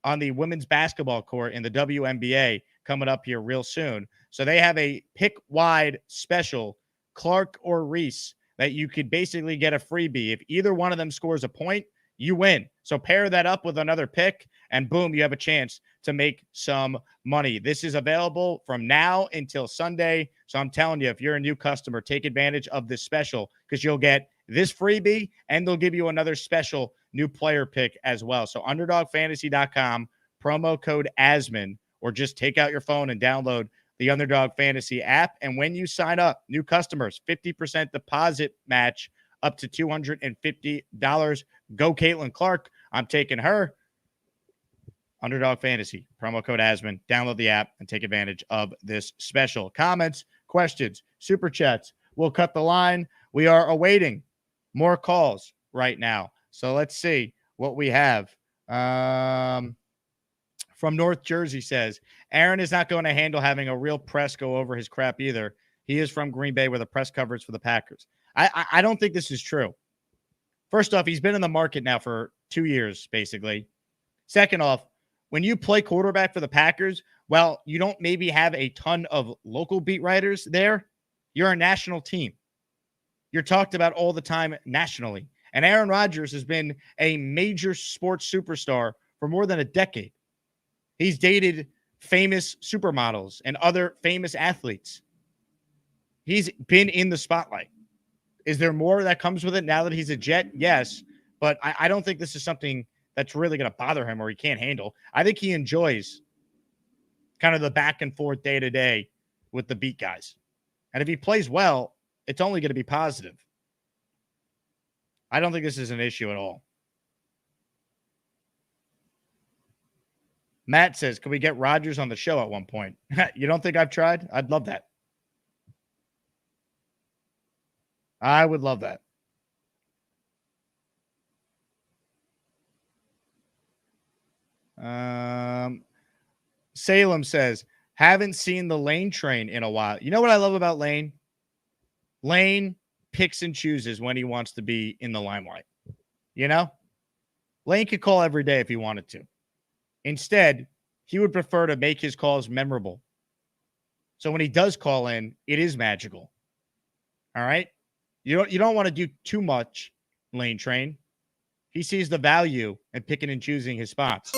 on the women's basketball court in the WNBA coming up here real soon. So they have a pick wide special, Clark or Reese, that you could basically get a freebie. If either one of them scores a point, you win. So pair that up with another pick, and boom, you have a chance to make some money. This is available from now until Sunday. So I'm telling you, if you're a new customer, take advantage of this special because you'll get this freebie and they'll give you another special new player pick as well. So underdogfantasy.com, promo code Asman, or just take out your phone and download the Underdog Fantasy app. And when you sign up, new customers, 50% deposit match up to $250. Go Caitlin Clark. I'm taking her. Underdog Fantasy, promo code Asman. Download the app and take advantage of this special. Comments, questions, super chats. We'll cut the line. We are awaiting more calls right now. So let's see what we have. From North Jersey says, Aaron is not going to handle having a real press go over his crap either. He is from Green Bay with a press coverage for the Packers. I don't think this is true. First off, he's been in the market now for 2 years, basically. Second off, when you play quarterback for the Packers, well, you don't maybe have a ton of local beat writers there. You're a national team. You're talked about all the time nationally. And Aaron Rodgers has been a major sports superstar for more than a decade. He's dated famous supermodels and other famous athletes. He's been in the spotlight. Is there more that comes with it now that he's a Jet? Yes. But I don't think this is something that's really going to bother him or he can't handle. I think he enjoys kind of the back and forth day to day with the beat guys. And if he plays well, it's only going to be positive. I don't think this is an issue at all. Matt says, can we get Rodgers on the show at one point? You don't think I've tried? I'd love that. I would love that. Salem says, haven't seen the Lane train in a while. You know what I love about Lane? Lane picks and chooses when he wants to be in the limelight. You know? Lane could call every day if he wanted to. Instead, he would prefer to make his calls memorable. So when he does call in, it is magical. All right? You don't want to do too much, Lane Train. He sees the value in picking and choosing his spots.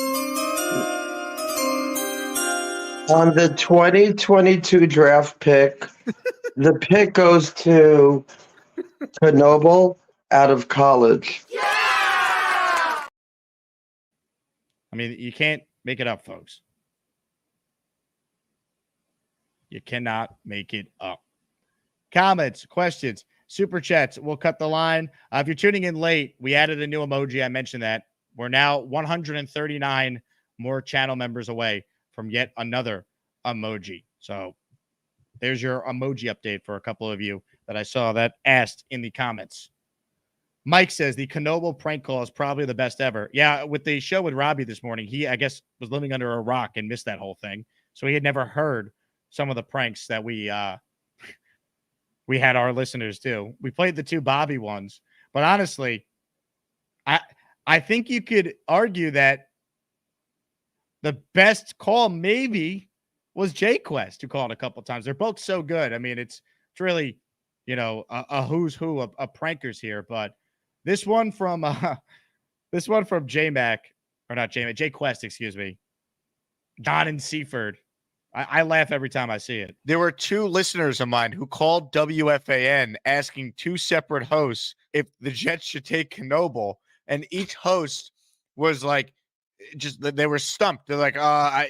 On the 2022 draft pick, the pick goes to Knoble out of college. I mean, you can't make it up, folks. You cannot make it up. Comments, questions, super chats. We'll cut the line. If you're tuning in late, we added a new emoji. I mentioned that. We're now 139 more channel members away from yet another emoji. So there's your emoji update for a couple of you that I saw that asked in the comments. Mike says the Knoble prank call is probably the best ever. Yeah, with the show with Robbie this morning, he, I guess, was living under a rock and missed that whole thing. So he had never heard some of the pranks that we had our listeners do. We played the two Bobby ones, but honestly, I think you could argue that the best call maybe was Jay Quest, who called a couple times. They're both so good. I mean, it's really, a who's who of prankers here, but this one from J-Mac, or not J-Mac, Jay Quest, excuse me. Don and Seaford. I laugh every time I see it. There were two listeners of mine who called WFAN asking two separate hosts if the Jets should take Knoble, and each host was like, they were stumped. They're like, I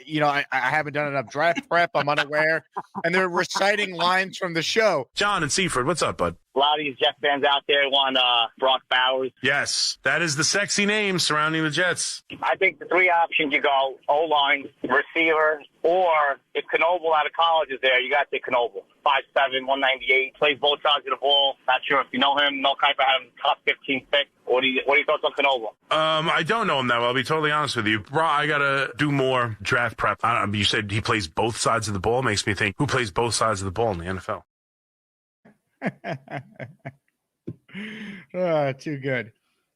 haven't done enough draft prep. I'm unaware. And they're reciting lines from the show. John and Seaford, what's up, bud? A lot of these Jet fans out there want Brock Bowers. Yes, that is the sexy name surrounding the Jets. I think the three options you go, O-line, receiver, or if Knoble out of college is there, you got to take Knoble. 5'7", 198, plays both sides of the ball. Not sure if you know him. Mel Kiper had him top 15 pick. What are your thoughts on Knoble? I don't know him that well. I'll be totally honest with you. Bro, I got to do more draft prep. I don't know, you said he plays both sides of the ball. Makes me think, who plays both sides of the ball in the NFL? Too good.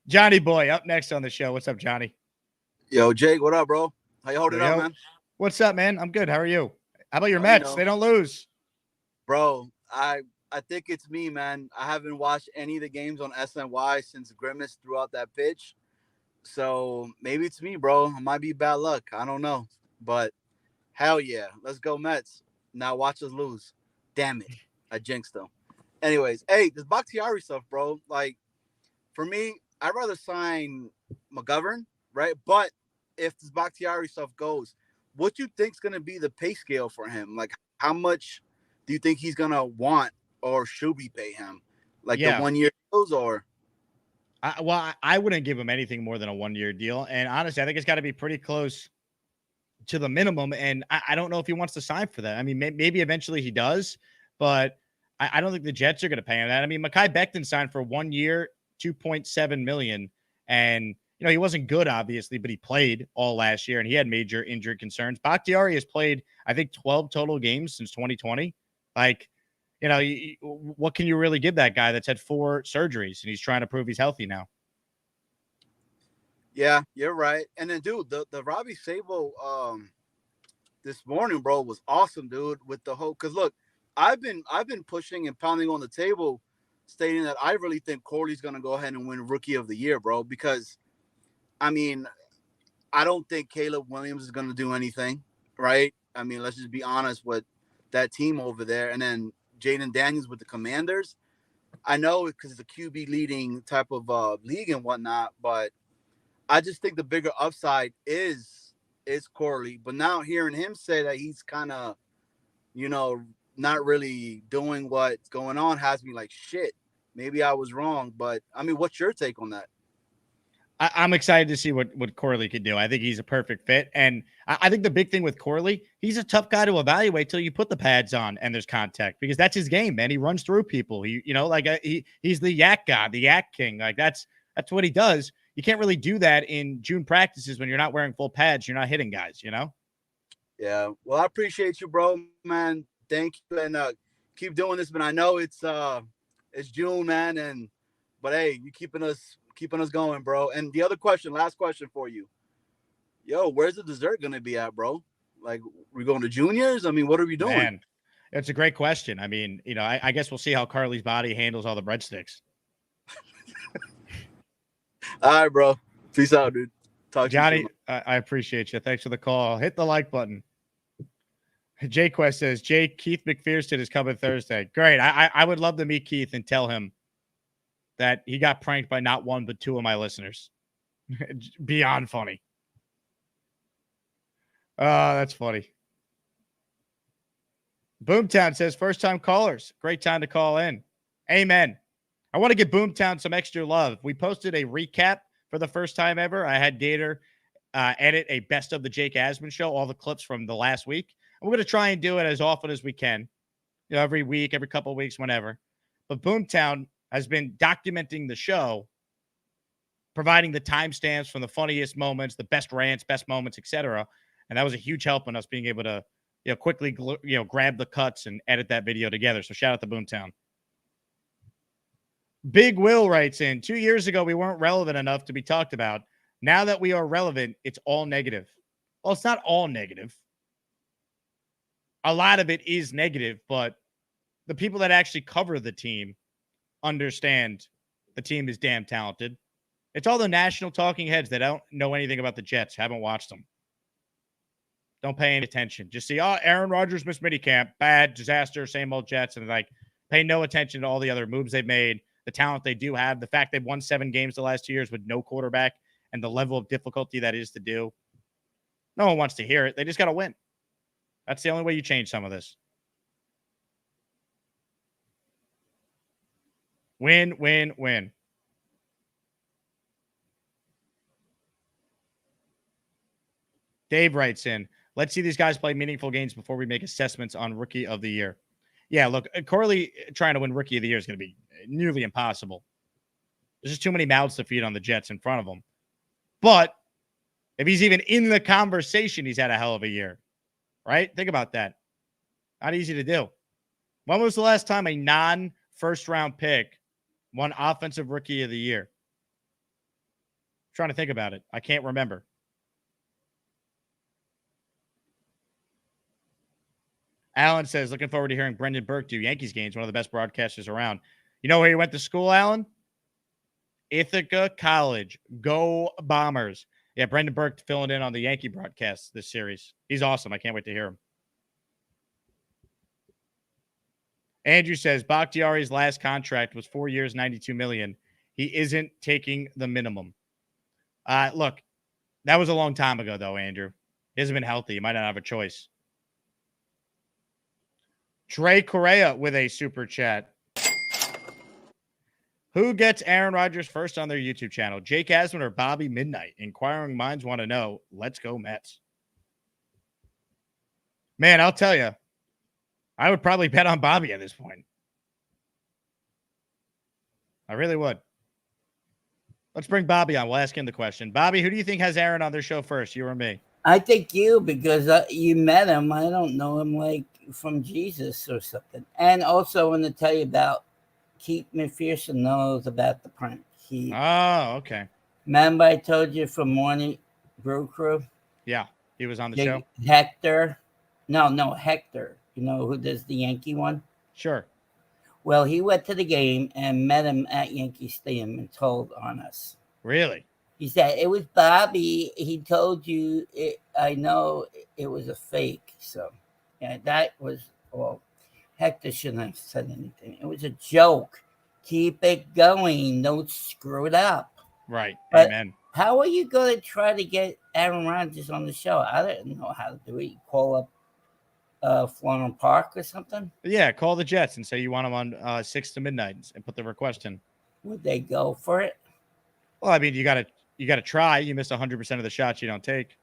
Johnny Boy up next on the show. What's up, Johnny? Yo, Jake, what up, bro? How you holding up, man? What's up, man? I'm good. How are you? How about your Mets? They don't lose. Bro, I think it's me, man. I haven't watched any of the games on SNY since Grimace threw out that pitch. So maybe it's me, bro. It might be bad luck. I don't know. But hell yeah. Let's go Mets. Now watch us lose. Damn it. I jinxed them. Anyways, hey, this Bakhtiari stuff, bro. Like, for me, I'd rather sign McGovern, right? But if this Bakhtiari stuff goes, what you think's going to be the pay scale for him? Like, how much do you think he's going to want, or should we pay him? Like the 1 year deals, or? I wouldn't give him anything more than a 1 year deal. And honestly, I think it's got to be pretty close to the minimum. And I don't know if he wants to sign for that. I mean, maybe eventually he does, but I don't think the Jets are going to pay him that. I mean, Mekhi Becton signed for 1 year, $2.7 million. And, he wasn't good, obviously, but he played all last year and he had major injury concerns. Bakhtiari has played, I think, 12 total games since 2020. Like, what can you really give that guy that's had 4 surgeries and he's trying to prove he's healthy now? Yeah, you're right. And then, dude, the Robbie Sabo this morning, bro, was awesome, dude, with the whole, because look, I've been pushing and pounding on the table, stating that I really think Corley's going to go ahead and win Rookie of the Year, bro, because, I mean, I don't think Caleb Williams is going to do anything, right? I mean, let's just be honest with that team over there. And then Jaden Daniels with the Commanders. I know because it's a QB leading type of league and whatnot, but I just think the bigger upside is Corley. But now hearing him say that he's kind of, not really doing what's going on has me like, shit, maybe I was wrong. But I mean, what's your take on that? I'm excited to see what Corley could do. I think he's a perfect fit. And I think the big thing with Corley, he's a tough guy to evaluate till you put the pads on and there's contact, because that's his game, man. He runs through people. He's the yak guy, the yak king. Like that's what he does. You can't really do that in June practices when you're not wearing full pads. You're not hitting guys, Yeah. Well, I appreciate you, bro, man. Thank you. And keep doing this, man. I know it's June, man. But hey, you keeping us going, bro. And the other question, last question for you. Yo, where's the dessert going to be at, bro? Like, we going to juniors? I mean, what are we doing? Man, it's a great question. I mean, I guess we'll see how Carly's body handles all the breadsticks. All right, bro. Peace out, dude. Talk Johnny, to you soon. I appreciate you. Thanks for the call. Hit the like button. Jay Quest says, Keith McPherson is coming Thursday. Great. I would love to meet Keith and tell him that he got pranked by not one, but two of my listeners. Beyond funny. Oh, that's funny. Boomtown says, first-time callers. Great time to call in. Amen. I want to give Boomtown some extra love. We posted a recap for the first time ever. I had Gator edit a best of the Jake Asman show, all the clips from the last week. And we're going to try and do it as often as we can. Every week, every couple of weeks, whenever. But Boomtown has been documenting the show, providing the timestamps from the funniest moments, the best rants, best moments, etc. And that was a huge help in us being able to, quickly, grab the cuts and edit that video together. So shout out to Boomtown. Big Will writes in, 2 years ago, we weren't relevant enough to be talked about. Now that we are relevant, it's all negative. Well, it's not all negative. A lot of it is negative, but the people that actually cover the team understand the team is damn talented. It's all the national talking heads that don't know anything about the Jets, haven't watched them. Don't pay any attention. Just see, Aaron Rodgers missed minicamp, bad, disaster, same old Jets, and pay no attention to all the other moves they've made, the talent they do have, the fact they've won 7 games the last 2 years with no quarterback, and the level of difficulty that is to do. No one wants to hear it. They just got to win. That's the only way you change some of this. Win, win, win. Dave writes in, let's see these guys play meaningful games before we make assessments on Rookie of the Year. Yeah, look, Corley trying to win Rookie of the Year is going to be nearly impossible. There's just too many mouths to feed on the Jets in front of him. But if he's even in the conversation, he's had a hell of a year. Right? Think about that. Not easy to do. When was the last time a non-first-round pick won Offensive Rookie of the Year? I'm trying to think about it. I can't remember. Alan says, looking forward to hearing Brendan Burke do Yankees games, one of the best broadcasters around. You know where he went to school, Alan? Ithaca College. Go Bombers. Yeah, Brendan Burke filling in on the Yankee broadcast this series. He's awesome. I can't wait to hear him. Andrew says, Bakhtiari's last contract was 4 years, $92 million. He isn't taking the minimum. Look, that was a long time ago, though, Andrew. He hasn't been healthy. He might not have a choice. Trey Correa with a super chat. Who gets Aaron Rodgers first on their YouTube channel? Jake Asman or Bobby Midnight? Inquiring minds want to know. Let's go Mets. Man, I'll tell you, I would probably bet on Bobby at this point. I really would. Let's bring Bobby on. We'll ask him the question. Bobby, who do you think has Aaron on their show first, you or me? I think you, because you met him. I don't know him like from Jesus or something. And also, I want to tell you about Keith McPherson knows about the prank. Okay. Remember I told you from Morning Brew Crew? Yeah, he was on the show. Hector. No, Hector. You know who does the Yankee one? Sure. Well, he went to the game and met him at Yankee Stadium and told on us. Really? He said, it was Bobby. He told you, I know it was a fake. So, yeah, that was all. Hector shouldn't have said anything. It was a joke. Keep it going. Don't screw it up. Right. But amen. How are you going to try to get Aaron Rodgers on the show? I didn't know how to do it. You call up Florham Park or something? Yeah, call the Jets and say you want them on 6 to midnight and put the request in. Would they go for it? Well, I mean, you gotta try. You miss 100% of the shots you don't take.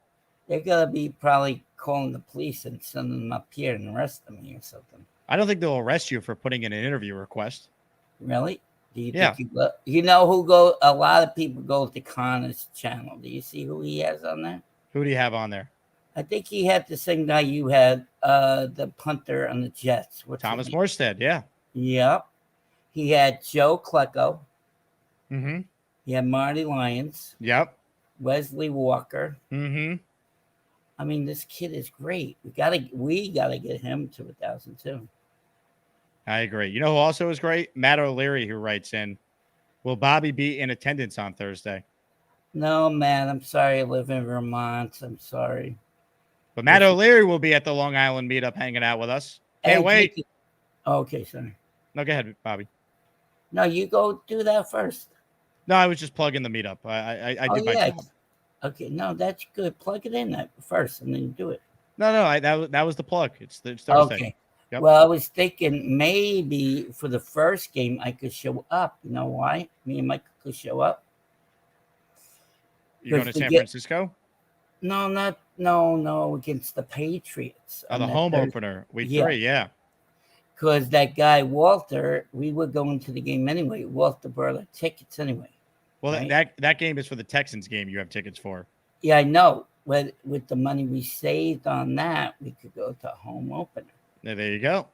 They're gonna be probably calling the police and sending them up here and arresting me or something. I don't think they'll arrest you for putting in an interview request. Really? Do you Yeah. think you know who go? A lot of people go to Connor's channel. Do you see who he has on there? Who do you have on there? I think he had the same guy you had, the punter on the Jets. Thomas Morstead, yeah. Yep. He had Joe Klecko. Mm-hmm. He had Marty Lyons. Yep. Wesley Walker. Mm-hmm. I mean, this kid is great. We gotta get him to 1,000 too. I agree. You know who also is great? Matt O'Leary, who writes in, will Bobby be in attendance on Thursday? No, man. I'm sorry. I live in Vermont. I'm sorry. But Matt O'Leary will be at the Long Island meetup hanging out with us. Can't wait. Okay, sorry. No, go ahead, Bobby. No, you go do that first. No, I was just plugging the meetup. I did my job. Okay, no, that's good. Plug it in first and then do it. No, that was the plug. It's Thursday. Okay. Yep. Well, I was thinking maybe for the first game I could show up. You know why? Me and Michael could show up. You going to San Francisco? No, against the Patriots. Oh, the home opener, week 3, yeah. Because that guy, Walter, we were going to the game anyway. Walter brought our tickets anyway. Well, right? that game is for the Texans game you have tickets for. Yeah, I know. With the money we saved on that, we could go to home opener. There you go.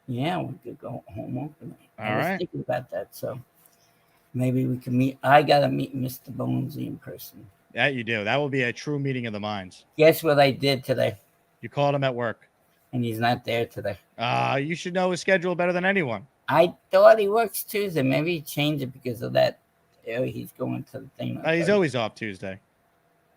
Yeah, we could go home opener. I was right. thinking about that, so maybe we can meet. I got to meet Mr. Bonesy in person. Yeah, you do. That will be a true meeting of the minds. Guess what I did today? You called him at work. And he's not there today. You should know his schedule better than anyone. I thought he works Tuesday. Maybe he changed it because of that. He's going to the thing. He's always off Tuesday.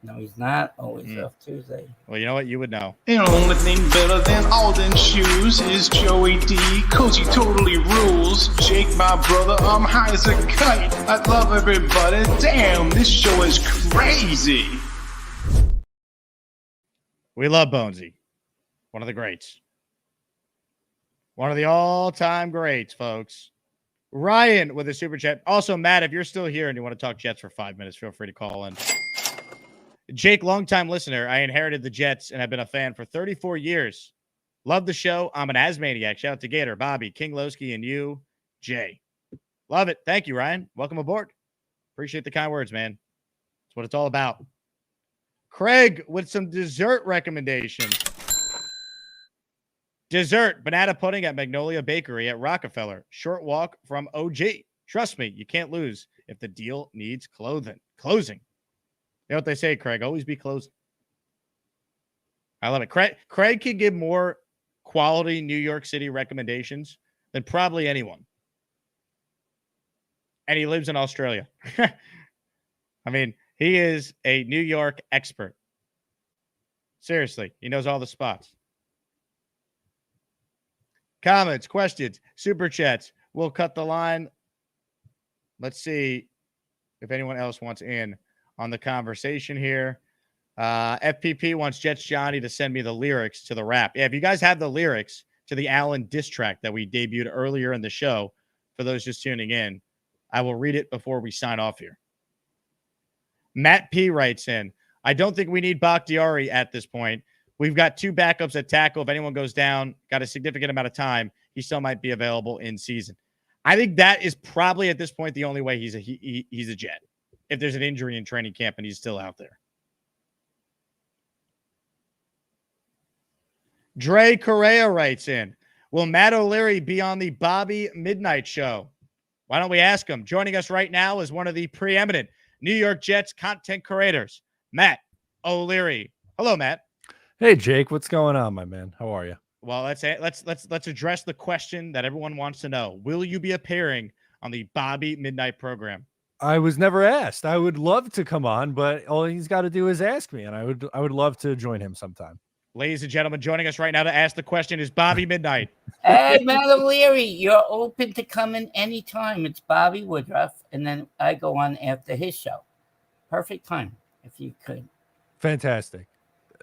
No, he's not always off Tuesday. Well, you know what? You would know. The only thing better than Alden shoes is Joey D. Cozy totally rules. Jake, my brother, I'm high as a kite. I love everybody. Damn, this show is crazy. We love Bonesy. One of the greats. One of the all-time greats, folks. Ryan with a super chat. Also, Matt, if you're still here and you want to talk Jets for 5 minutes, feel free to call in. Jake, longtime listener. I inherited the Jets and I've been a fan for 34 years. Love the show. I'm an Asmaniac. Shout out to Gator, Bobby, King Lowski, and you, Jay. Love it. Thank you, Ryan. Welcome aboard. Appreciate the kind words, man. That's what it's all about. Craig with some dessert recommendations. Dessert, banana pudding at Magnolia Bakery at Rockefeller. Short walk from OG. Trust me, you can't lose if the deal needs closing. You know what they say, Craig? Always be closing. I love it. Craig can give more quality New York City recommendations than probably anyone. And he lives in Australia. I mean, he is a New York expert. Seriously, he knows all the spots. Comments, questions, super chats. We'll cut the line. Let's see if anyone else wants in on the conversation here. FPP wants Jets Johnny to send me the lyrics to the rap. Yeah, if you guys have the lyrics to the Allen diss track that we debuted earlier in the show, for those just tuning in, I will read it before we sign off here. Matt P writes in, I don't think we need Bakhtiari at this point. We've got 2 backups at tackle. If anyone goes down, got a significant amount of time, he still might be available in season. I think that is probably at this point the only way he's a Jet. If there's an injury in training camp and he's still out there. Dre Correa writes in, will Matt O'Leary be on the Bobby Midnight Show? Why don't we ask him? Joining us right now is one of the preeminent New York Jets content creators, Matt O'Leary. Hello, Matt. Hey, Jake. What's going on, my man? How are you? Well, let's address the question that everyone wants to know. Will you be appearing on the Bobby Midnight program? I was never asked. I would love to come on, but all he's got to do is ask me, and I would love to join him sometime. Ladies and gentlemen, joining us right now to ask the question is Bobby Midnight. Hey, Matt O'Leary, you're open to coming anytime. It's Bobby Woodruff, and then I go on after his show. Perfect time, if you could. Fantastic.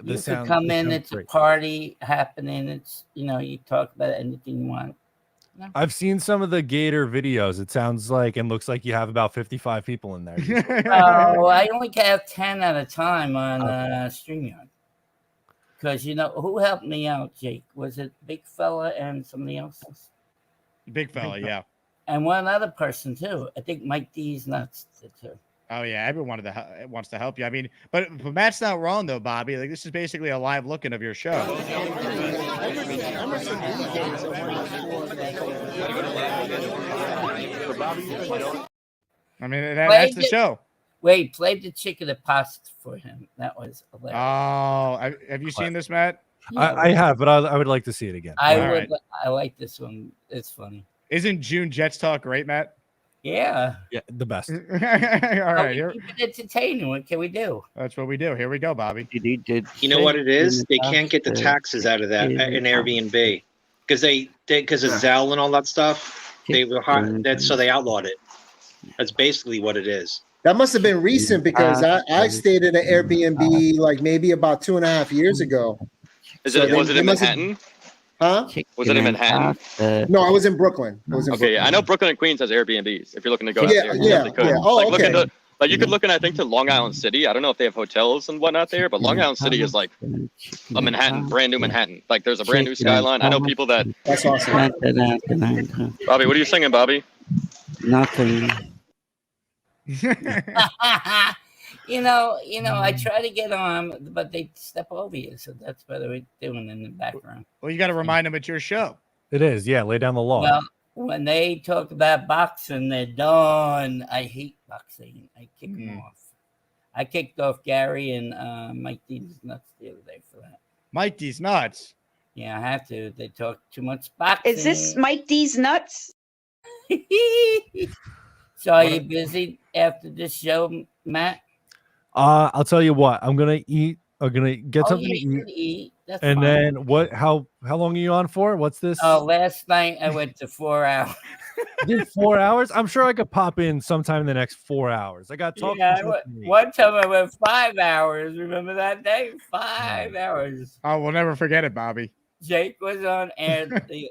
You this could sounds come this in, sounds it's great. a party happening. It's, you talk about anything you want. I've seen some of the Gator videos. It sounds like and looks like you have about 55 people in there. Oh, I only have 10 at a time on StreamYard. Because, who helped me out, Jake? Was it Big Fella and somebody else? Big Fella, yeah. And one other person, too. I think Mike D's nuts did, too. Oh yeah, everyone wants to help you. I mean, but Matt's not wrong though, Bobby. Like this is basically a live looking of your show. I mean, that's the show. Wait, play the chicken that passed for him. That was hilarious. Oh, have you seen this, Matt? I have, but I would like to see it again. I like this one. It's funny. Isn't June Jets talk great, Matt? Yeah. Yeah, the best. All right, here. Keep it entertaining. What can we do? That's what we do. Here we go, Bobby. You know what it is? They can't get the taxes out of that in Airbnb because of Zelle and all that stuff. They were so they outlawed it. That's basically what it is. That must have been recent because I stayed at an Airbnb like maybe about 2.5 years ago. Was it in Manhattan? Huh? Was it in Manhattan? No, I was in Brooklyn. Okay, I know Brooklyn and Queens has Airbnbs. If you're looking to go out there, you yeah. definitely could. Oh, look okay. You could look in, I think, to Long Island City. I don't know if they have hotels and whatnot there, but Long Island City is like a Manhattan, brand new Manhattan. Like there's a brand new skyline. I know people that. That's awesome. Bobby, what are you singing, Bobby? Nothing. I try to get on, but they step over you, so that's what they're doing in the background. Well, you got to remind them it's your show. It is, yeah. Lay down the law. Well, when they talk about boxing, they're done. I hate boxing. I kick them off. I kicked off Gary and Mike D's nuts the other day for that. Mike D's nuts? Yeah, I have to. They talk too much boxing. Is this Mike D's nuts? So are you busy after this show, Matt? I'll tell you what. I'm gonna eat. I'm gonna get something to eat. That's and fine. then what? How long are you on for? What's this? Oh, last night I went to 4 hours. You did 4 hours? I'm sure I could pop in sometime in the next 4 hours. I got talking. Yeah, one time I went 5 hours. Remember that day? 5 hours. Oh, we'll never forget it, Bobby. Jake was on air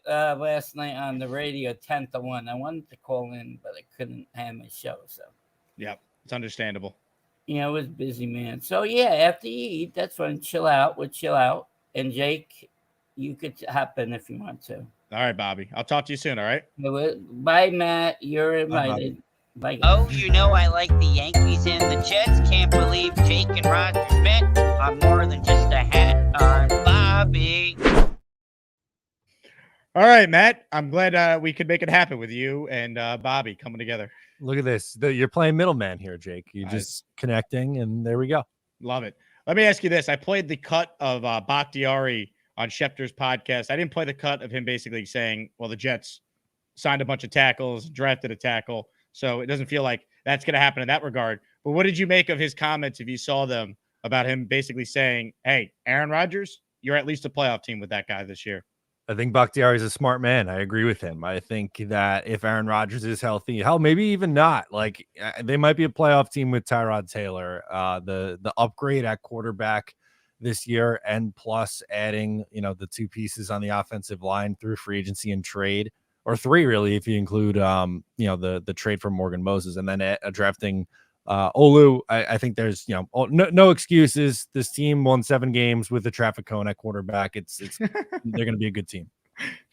last night on the radio 10 to 1. I wanted to call in, but I couldn't have my show. So, yep, it's understandable. Yeah, I was busy, man. So, yeah, after you eat, that's fine. Chill out. We'll chill out. And, Jake, you could hop in if you want to. All right, Bobby. I'll talk to you soon, all right? Bye, Matt. You're invited. Bye. Oh, I like the Yankees and the Jets. Can't believe Jake and Rodgers met. I'm more than just a hat on Bobby. All right, Matt. I'm glad we could make it happen with you and Bobby coming together. Look at this. You're playing middleman here, Jake. You're just connecting, and there we go. Love it. Let me ask you this. I played the cut of Bakhtiari on Schefter's podcast. I didn't play the cut of him basically saying, well, the Jets signed a bunch of tackles, drafted a tackle. So it doesn't feel like that's going to happen in that regard. But what did you make of his comments, if you saw them, about him basically saying, hey, Aaron Rodgers, you're at least a playoff team with that guy this year? I think Bakhtiari is a smart man. I agree with him. I think that if Aaron Rodgers is healthy, hell, maybe even not, like they might be a playoff team with Tyrod Taylor. The upgrade at quarterback this year, and plus adding, the two pieces on the offensive line through free agency and trade, or three really, if you include, the trade for Morgan Moses, and then drafting Olu. I think there's, no excuses. This team won 7 games with the traffic cone at quarterback. It's they're going to be a good team.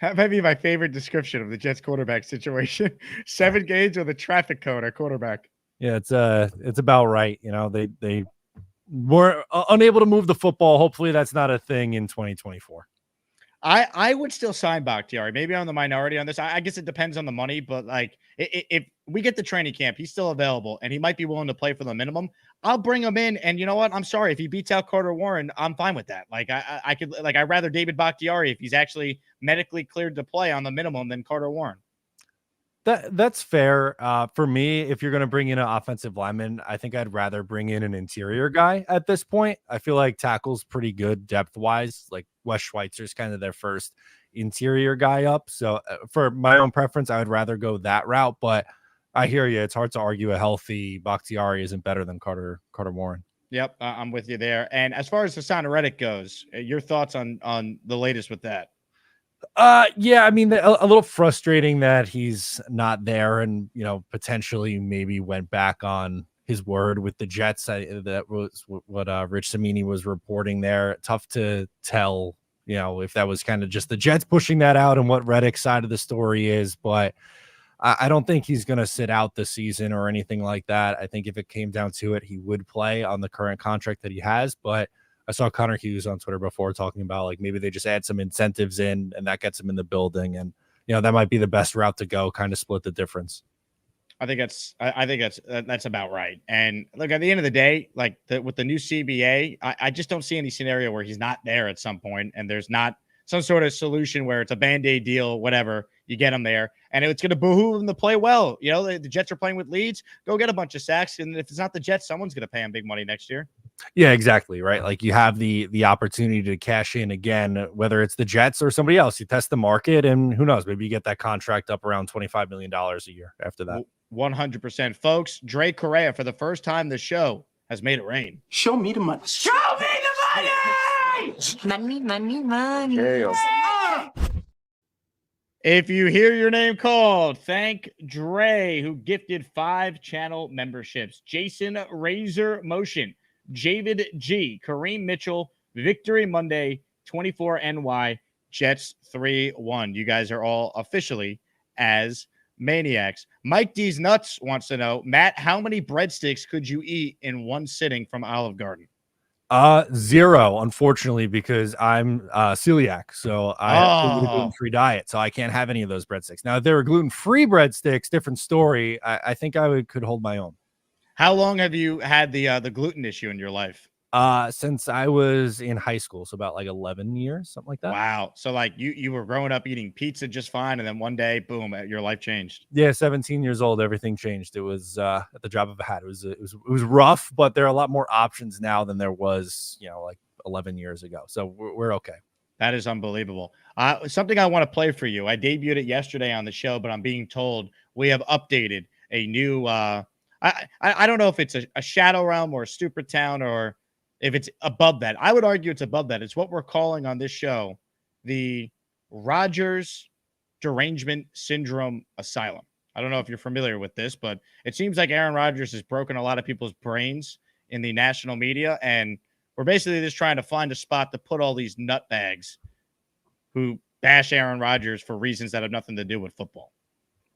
That might be my favorite description of the Jets quarterback situation. 7 games with a traffic cone at quarterback. Yeah, it's about right. They were unable to move the football. Hopefully that's not a thing in 2024. I would still sign Bakhtiari. Maybe I'm the minority on this. I guess it depends on the money, but like if we get the training camp, he's still available and he might be willing to play for the minimum. I'll bring him in, and you know what? I'm sorry if he beats out Carter Warren, I'm fine with that. Like I'd rather David Bakhtiari if he's actually medically cleared to play on the minimum than Carter Warren. That's fair. For me, if you're going to bring in an offensive lineman, I think I'd rather bring in an interior guy at this point. I feel like tackle's pretty good depth-wise. Like Wes Schweitzer's kind of their first interior guy up. So for my own preference, I would rather go that route. But I hear you. It's hard to argue a healthy Bakhtiari isn't better than Carter Warren. Yep, I'm with you there. And as far as Hassan Reddick goes, your thoughts on the latest with that? Yeah, I mean, a little frustrating that he's not there, and potentially maybe went back on his word with the Jets. That was what Rich Samini was reporting there. Tough to tell, if that was kind of just the Jets pushing that out and what Reddick's side of the story is, but I don't think he's going to sit out the season or anything like that. I think if it came down to it, he would play on the current contract that he has. But I saw Connor Hughes on Twitter before talking about like maybe they just add some incentives in and that gets him in the building. And, that might be the best route to go, kind of split the difference. I think that's about right. And look, at the end of the day, like with the new CBA, I just don't see any scenario where he's not there at some point and there's not some sort of solution where it's a Band-Aid deal, whatever, you get him there. And it's going to behoove him to play well. The Jets are playing with leads. Go get a bunch of sacks. And if it's not the Jets, someone's going to pay him big money next year. Yeah, exactly. Right. Like you have the opportunity to cash in again, whether it's the Jets or somebody else. You test the market and who knows, maybe you get that contract up around $25 million a year after that. 100%. Folks, Dre Correa, for the first time this show, has made it rain. Show me the money. Show me the money! Money, money, money. If you hear your name called, thank Dre, who gifted 5 channel memberships. Jason Razor Motion, Javid G, Kareem Mitchell, Victory Monday, 24NY, Jets 3-1. You guys are all officially as maniacs. Mike D's Nuts wants to know, Matt, how many breadsticks could you eat in one sitting from Olive Garden? 0, unfortunately, because I'm celiac, so I have a gluten-free diet, so I can't have any of those breadsticks. Now, if they were gluten-free breadsticks, different story. I think I could hold my own. How long have you had the gluten issue in your life? Since I was in high school, so about like 11 years, something like that. Wow. So like you were growing up eating pizza just fine, and then one day, boom, your life changed. Yeah, 17 years old, everything changed. It was at the drop of a hat. It was rough, but there are a lot more options now than there was, like 11 years ago. So we're okay. That is unbelievable. Something I want to play for you. I debuted it yesterday on the show, but I'm being told we have updated a new. I don't know if it's a Shadow Realm or a Stupid Town or if it's above that. I would argue it's above that. It's what we're calling on this show the Rodgers Derangement Syndrome Asylum. I don't know if you're familiar with this, but it seems like Aaron Rodgers has broken a lot of people's brains in the national media, and we're basically just trying to find a spot to put all these nutbags who bash Aaron Rodgers for reasons that have nothing to do with football.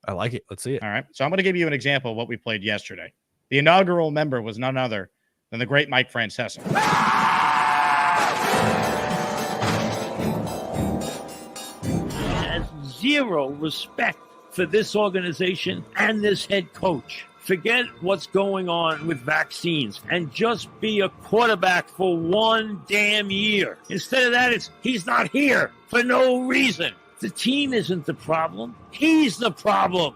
I like it. Let's see it. All right. So I'm going to give you an example of what we played yesterday. The inaugural member was none other than the great Mike Francesa. Has zero respect for this organization and this head coach. Forget what's going on with vaccines and just be a quarterback for one damn year. Instead of that, he's not here for no reason. The team isn't the problem. He's the problem.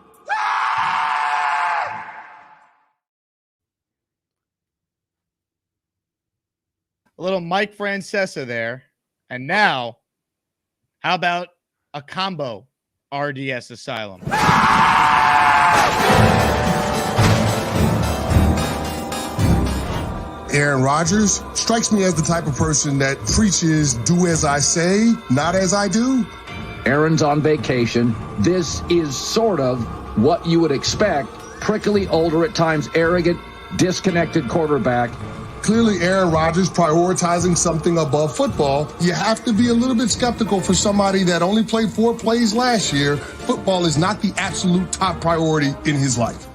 A little Mike Francesa there. And now, how about a combo RDS Asylum? Aaron Rodgers strikes me as the type of person that preaches do as I say, not as I do. Aaron's on vacation. This is sort of what you would expect. Prickly, older, at times arrogant, disconnected quarterback. Clearly, Aaron Rodgers prioritizing something above football. You have to be a little bit skeptical for somebody that only played 4 plays last year. Football is not the absolute top priority in his life.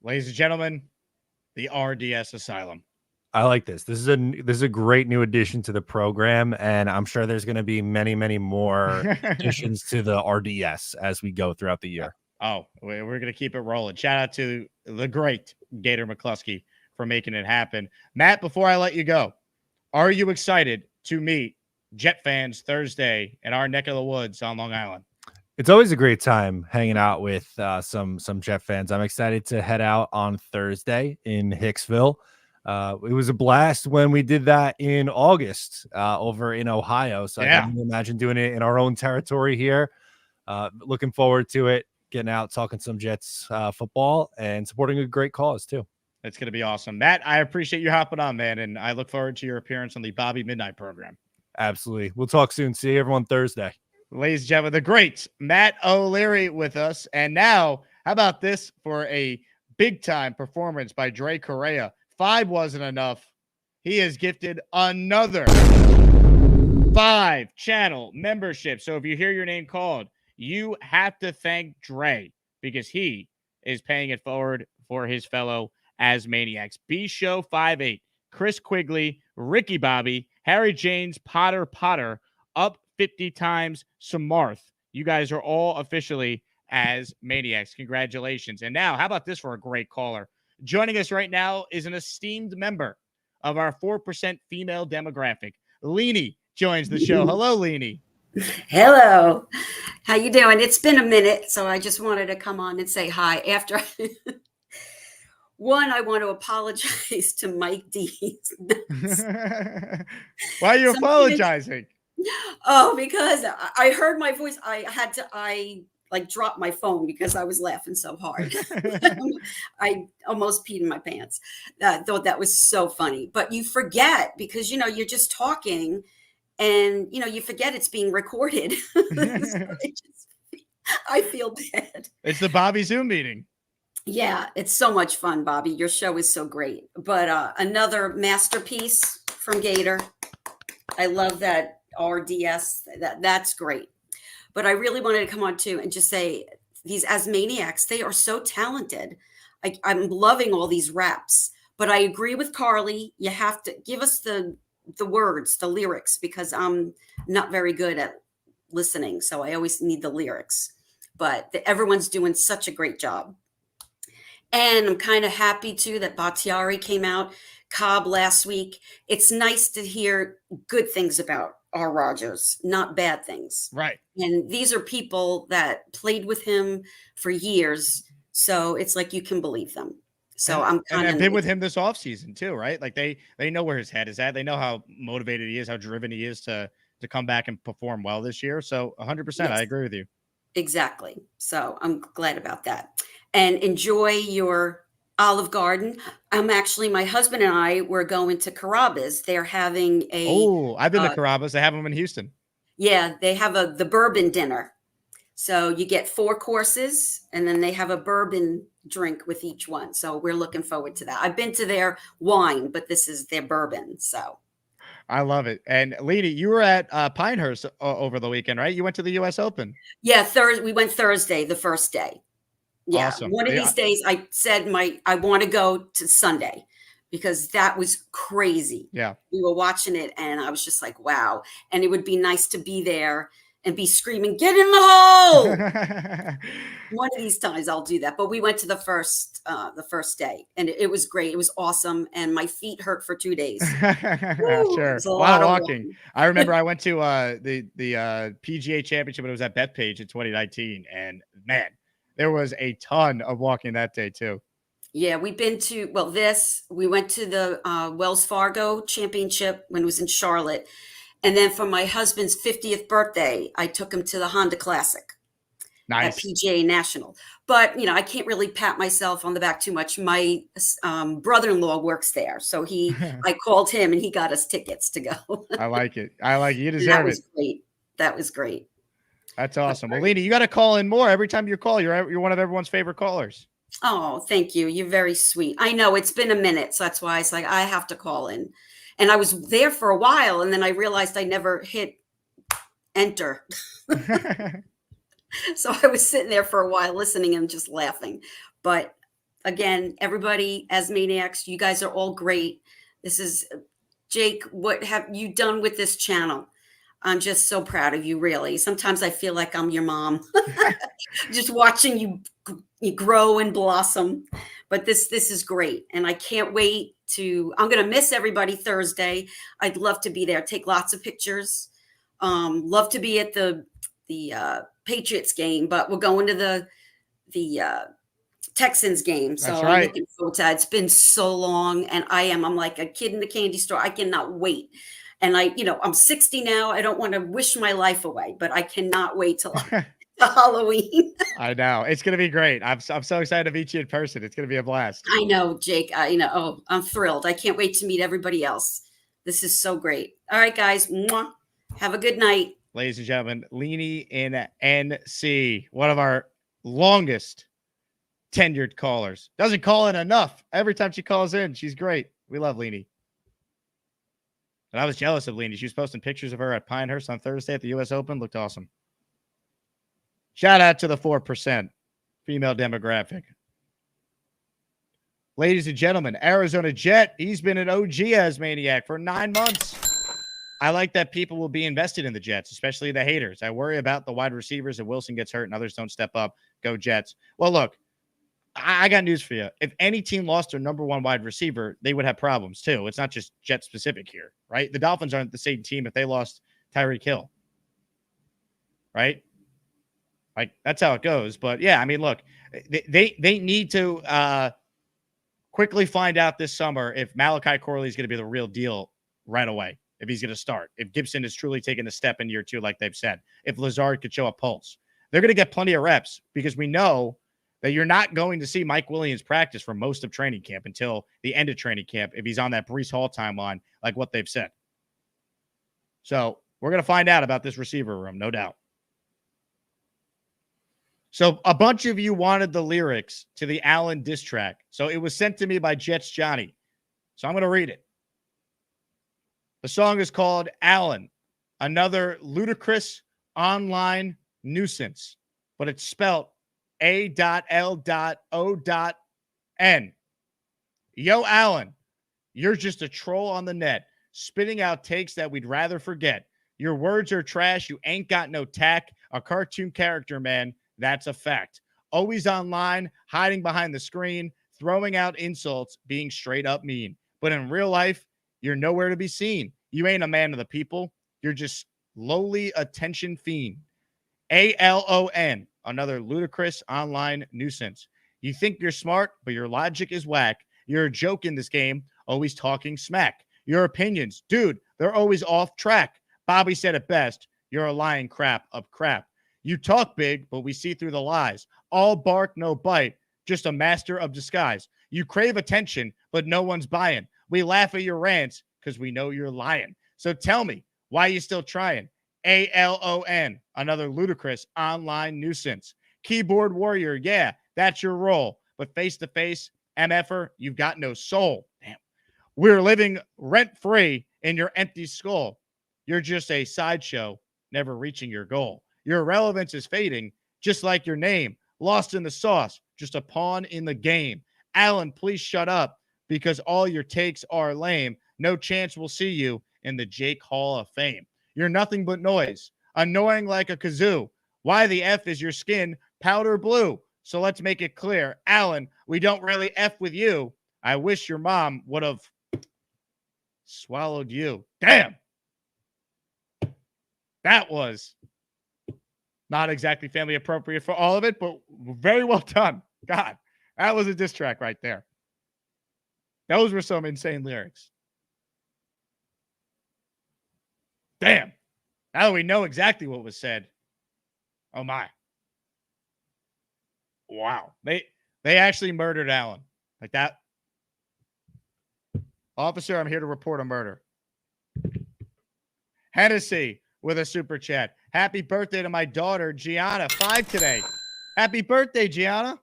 Ladies and gentlemen, the RDS Asylum. I like this. This is a great new addition to the program, and I'm sure there's going to be many, many more additions to the RDS as we go throughout the year. Oh, we're going to keep it rolling. Shout out to the great Gator McCluskey for making it happen. Matt, before I let you go, are you excited to meet Jet fans Thursday in our neck of the woods on Long Island? It's always a great time hanging out with some Jet fans. I'm excited to head out on Thursday in Hicksville. It was a blast when we did that in August over in Ohio. So I can imagine doing it in our own territory here. Looking forward to it. getting out, talking some Jets football, and supporting a great cause too. It's going to be awesome. Matt, I appreciate you hopping on, man, and I look forward to your appearance on the Bobby Midnight program. Absolutely. We'll talk soon. See everyone Thursday. Ladies and gentlemen, the great Matt O'Leary with us. And now, how about this for a big-time performance by Dre Correa? 5 wasn't enough. He has gifted another 5-channel membership. So if you hear your name called, you have to thank Dre because he is paying it forward for his fellow Asmaniacs. B Show 58, Chris Quigley, Ricky Bobby, Harry James, Potter, up 50 times, Samarth. You guys are all officially Asmaniacs. Congratulations. And now, how about this for a great caller? Joining us right now is an esteemed member of our 4% female demographic. Leanie joins the show. Hello, Leanie. Hello. How you doing? It's been a minute, so I just wanted to come on and say hi. After one, I want to apologize to Mike D's. Why are you apologizing? Oh, because I heard my voice. I dropped my phone because I was laughing so hard. I almost peed in my pants. I thought that was so funny. But you forget because, you're just talking and, you forget it's being recorded. So I feel bad. It's the Bobby Zoom meeting. Yeah, it's so much fun, Bobby. Your show is so great. But another masterpiece from Gator. I love that RDS. That's great. But I really wanted to come on too and just say these Asmaniacs, they are so talented. I'm loving all these raps. But I agree with Carly. You have to give us the words, the lyrics, because I'm not very good at listening. So I always need the lyrics. But everyone's doing such a great job. And I'm kind of happy too that Bakhtiari came out, Cobb last week. It's nice to hear good things about our Rodgers, not bad things. Right. And these are people that played with him for years. So it's like you can believe them. So I'm kind of I've been with him this offseason too, right? Like they know where his head is at. They know how motivated he is, how driven he is to come back and perform well this year. So 100%, yes. I agree with you. Exactly. So I'm glad about that. And enjoy your Olive Garden. My husband and I were going to Carrabba's. They're having I've been to Carrabba's. They have them in Houston. Yeah, they have the bourbon dinner. So you get 4 courses and then they have a bourbon drink with each one. So we're looking forward to that. I've been to their wine, but this is their bourbon. So I love it. And Leanie, you were at Pinehurst over the weekend, right? You went to the U.S. Open. Yeah, we went Thursday, the first day. Yeah, awesome. One of these days I said I want to go to Sunday because that was crazy. Yeah. We were watching it and I was just like, wow. And it would be nice to be there and be screaming, get in the hole. One of these times I'll do that. But we went to the first day and it was great. It was awesome. And my feet hurt for 2 days. Sure. A lot of walking. I remember I went to the PGA Championship, but it was at Bethpage in 2019. And man, there was a ton of walking that day too. Yeah, we went to the Wells Fargo Championship when it was in Charlotte. And then for my husband's 50th birthday, I took him to the Honda Classic at PGA National. But, I can't really pat myself on the back too much. My brother-in-law works there. So I called him and he got us tickets to go. I like it. You deserve it. Great. That was great. That's awesome. Well, Leanie, you got to call in more. Every time you call, you're one of everyone's favorite callers. Oh, thank you. You're very sweet. I know it's been a minute. So that's why it's like, I have to call in. And I was there for a while. And then I realized I never hit enter. So I was sitting there for a while listening and just laughing. But again, everybody, Asmaniacs, you guys are all great. This is Jake. What have you done with this channel? I'm just so proud of you, really. Sometimes I feel like I'm your mom, just watching you grow and blossom. But this is great. And I can't wait I'm going to miss everybody Thursday. I'd love to be there, take lots of pictures. Love to be at the Patriots game, but we're going to the Texans game. So I'm looking forward to it. It's been so long and I'm like a kid in the candy store. I cannot wait. And I'm 60 now. I don't want to wish my life away, but I cannot wait till Halloween. I know. It's going to be great. I'm so excited to meet you in person. It's going to be a blast. I know, Jake. Oh, I'm thrilled. I can't wait to meet everybody else. This is so great. All right, guys. Mwah. Have a good night. Ladies and gentlemen, Leanie in NC, one of our longest tenured callers. Doesn't call in enough. Every time she calls in, she's great. We love Leanie. And I was jealous of Leanie. She was posting pictures of her at Pinehurst on Thursday at the U.S. Open. Looked awesome. Shout out to the 4% female demographic. Ladies and gentlemen, Arizona Jet. He's been an OG Asmaniac for 9 months. I like that people will be invested in the Jets, especially the haters. I worry about the wide receivers if Wilson gets hurt and others don't step up. Go Jets. Well, look, I got news for you. If any team lost their number one wide receiver, they would have problems too. It's not just Jet specific here, right? The Dolphins aren't the same team if they lost Tyreek Hill, right? Like, that's how it goes. But yeah, I mean, look, they need to quickly find out this summer if Malachi Corley is going to be the real deal right away. If he's going to start, if Gibson is truly taking a step in year 2, like they've said, if Lazard could show a pulse, they're going to get plenty of reps because we know that you're not going to see Mike Williams practice for most of training camp until the end of training camp if he's on that Breece Hall timeline, like what they've said. So we're going to find out about this receiver room, no doubt. So a bunch of you wanted the lyrics to the Allen diss track. So it was sent to me by Jets Johnny. So I'm going to read it. The song is called Allen, another ludicrous online nuisance, but it's spelled A.L.O.N. Yo, Allen, you're just a troll on the net, spitting out takes that we'd rather forget. Your words are trash. You ain't got no tack. A cartoon character, man. That's a fact. Always online, hiding behind the screen, throwing out insults, being straight up mean. But in real life, you're nowhere to be seen. You ain't a man of the people. You're just lowly attention fiend. ALON, another ludicrous online nuisance. You think you're smart, but your logic is whack. You're a joke in this game, always talking smack. Your opinions, dude, they're always off track. Bobby said it best. You're a lying crap of crap. You talk big, but we see through the lies. All bark, no bite. Just a master of disguise. You crave attention, but no one's buying. We laugh at your rants because we know you're lying. So tell me, why you still trying? ALON, another ludicrous online nuisance. Keyboard warrior, yeah, that's your role. But face-to-face, MFer, you've got no soul. Damn. We're living rent-free in your empty skull. You're just a sideshow, never reaching your goal. Your relevance is fading, just like your name. Lost in the sauce, just a pawn in the game. Allen, please shut up, because all your takes are lame. No chance we'll see you in the Jake Hall of Fame. You're nothing but noise, annoying like a kazoo. Why the F is your skin powder blue? So let's make it clear. Allen, we don't really F with you. I wish your mom would have swallowed you. Damn. That was not exactly family appropriate for all of it, but very well done. God, that was a diss track right there. Those were some insane lyrics. Damn. Now that we know exactly what was said. Oh my. Wow. They actually murdered Allen. Like that. Officer, I'm here to report a murder. Hennessy with a super chat. Happy birthday to my daughter, Gianna. 5 today. Happy birthday, Gianna.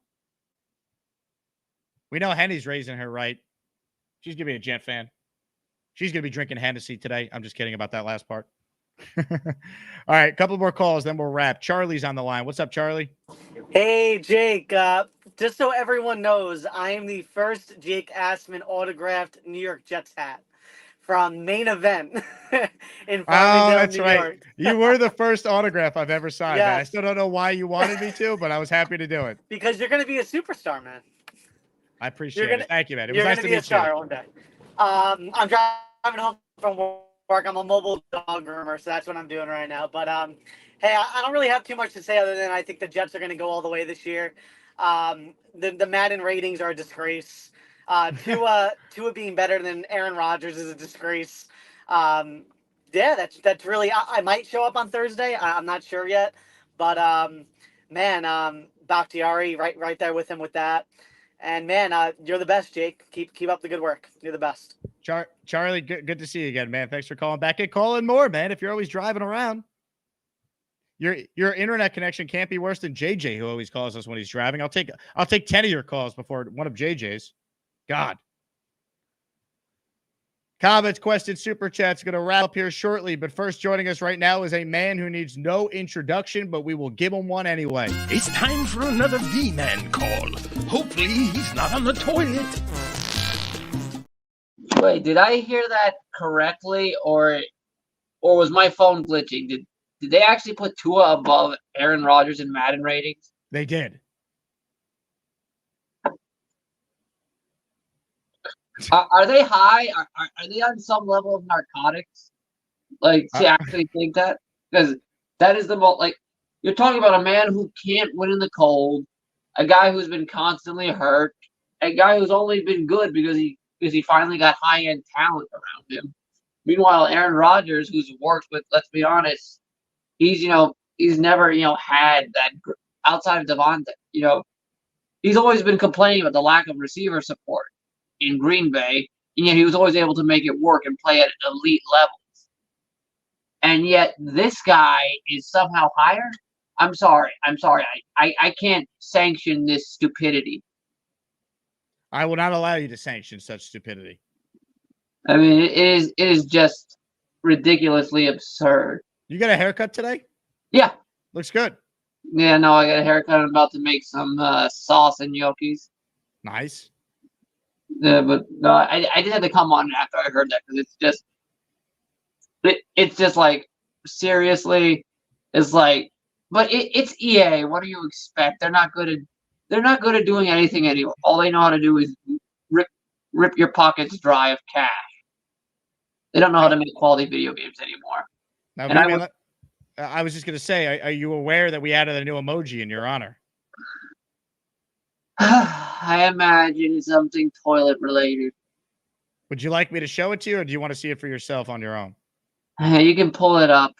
We know Henny's raising her right. She's going to be a Jet fan. She's going to be drinking Hennessy today. I'm just kidding about that last part. All right, a couple more calls, then we'll wrap. Charlie's on the line. What's up, Charlie? Hey, Jake. Just so everyone knows, I am the first Jake Asman autographed New York Jets hat from Main Event in Farmingdale, that's New right. York. You were the first autograph I've ever signed. Yes. Man. I still don't know why you wanted me to, but I was happy to do it. Because you're going to be a superstar, man. I appreciate it. Thank you, man. It was You're nice going to to be a meet star you. one day. I'm driving home from work. I'm a mobile dog groomer, so that's what I'm doing right now. But hey, I don't really have too much to say other than I think the Jets are going to go all the way this year. The Madden ratings are a disgrace. Tua being better than Aaron Rodgers is a disgrace. Yeah, that's really. I might show up on Thursday. I'm not sure yet, But man, Bakhtiari right there with him with that. And man, you're the best, Jake. Keep up the good work. You're the best. Charlie, good to see you again, man. Thanks for calling back. And call in more, man. If you're always driving around, your internet connection can't be worse than JJ, who always calls us when he's driving. I'll take 10 of your calls before one of JJ's. God. Comments, questions, super chats going to wrap up here shortly. But first, joining us right now is a man who needs no introduction, but we will give him one anyway. It's time for another V-Man call. Hopefully, he's not on the toilet. Wait, did I hear that correctly, or was my phone glitching? Did they actually put Tua above Aaron Rodgers in Madden ratings? They did. Are they high? Are they on some level of narcotics? Like, to actually think that? Because that is the most, like, you're talking about a man who can't win in the cold, a guy who's been constantly hurt, a guy who's only been good because he finally got high-end talent around him. Meanwhile, Aaron Rodgers, who's worked with, let's be honest, he's never, had that, outside of Devontae, he's always been complaining about the lack of receiver support in Green Bay, and yet he was always able to make it work and play at elite levels. And yet this guy is somehow higher? I'm sorry. I can't sanction this stupidity. I will not allow you to sanction such stupidity. I mean, it is just ridiculously absurd. You got a haircut today? Yeah. Looks good. Yeah, no, I got a haircut. I'm about to make some sauce and gnocchis. Nice. Yeah, but no, I just had to come on after I heard that because it's just like, seriously, it's like, but it's EA. What do you expect? They're not good at doing anything anyway. All they know how to do is rip your pockets dry of cash. They don't know how to make quality video games anymore. Now, And I was just going to say, are you aware that we added a new emoji in your honor? I imagine something toilet related. Would you like me to show it to you, or do you want to see it for yourself on your own? You can pull it up.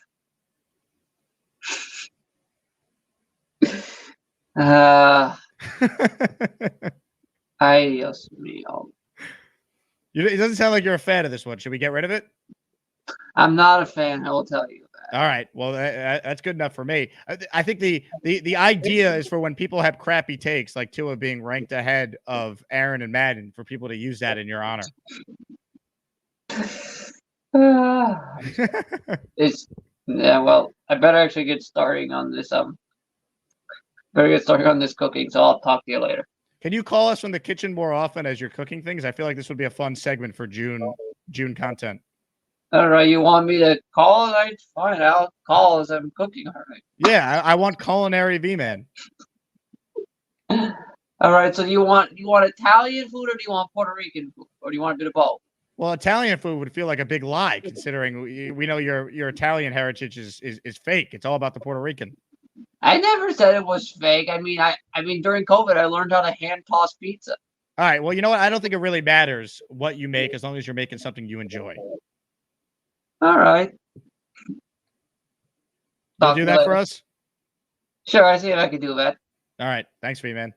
Adios mío. It doesn't sound like you're a fan of this one. Should we get rid of it? I'm not a fan. I will tell you that. All right. Well, that's good enough for me. I think the idea is for when people have crappy takes, like Tua being ranked ahead of Aaron and Madden, for people to use that in your honor. Well, I better actually get starting on this. Better get started on this cooking. So I'll talk to you later. Can you call us from the kitchen more often as you're cooking things? I feel like this would be a fun segment for June content. All right, you want me to call? It's fine. I'll call as I'm cooking. All right. Yeah, I want culinary V-Man. All right. So you want Italian food, or do you want Puerto Rican food, or do you want to do both? Well, Italian food would feel like a big lie, considering we know your Italian heritage is fake. It's all about the Puerto Rican. I never said it was fake. I mean, during COVID, I learned how to hand toss pizza. All right. Well, you know what? I don't think it really matters what you make as long as you're making something you enjoy. All right. You'll do that for us? Sure. I see if I can do that. All right. Thanks, V-Man.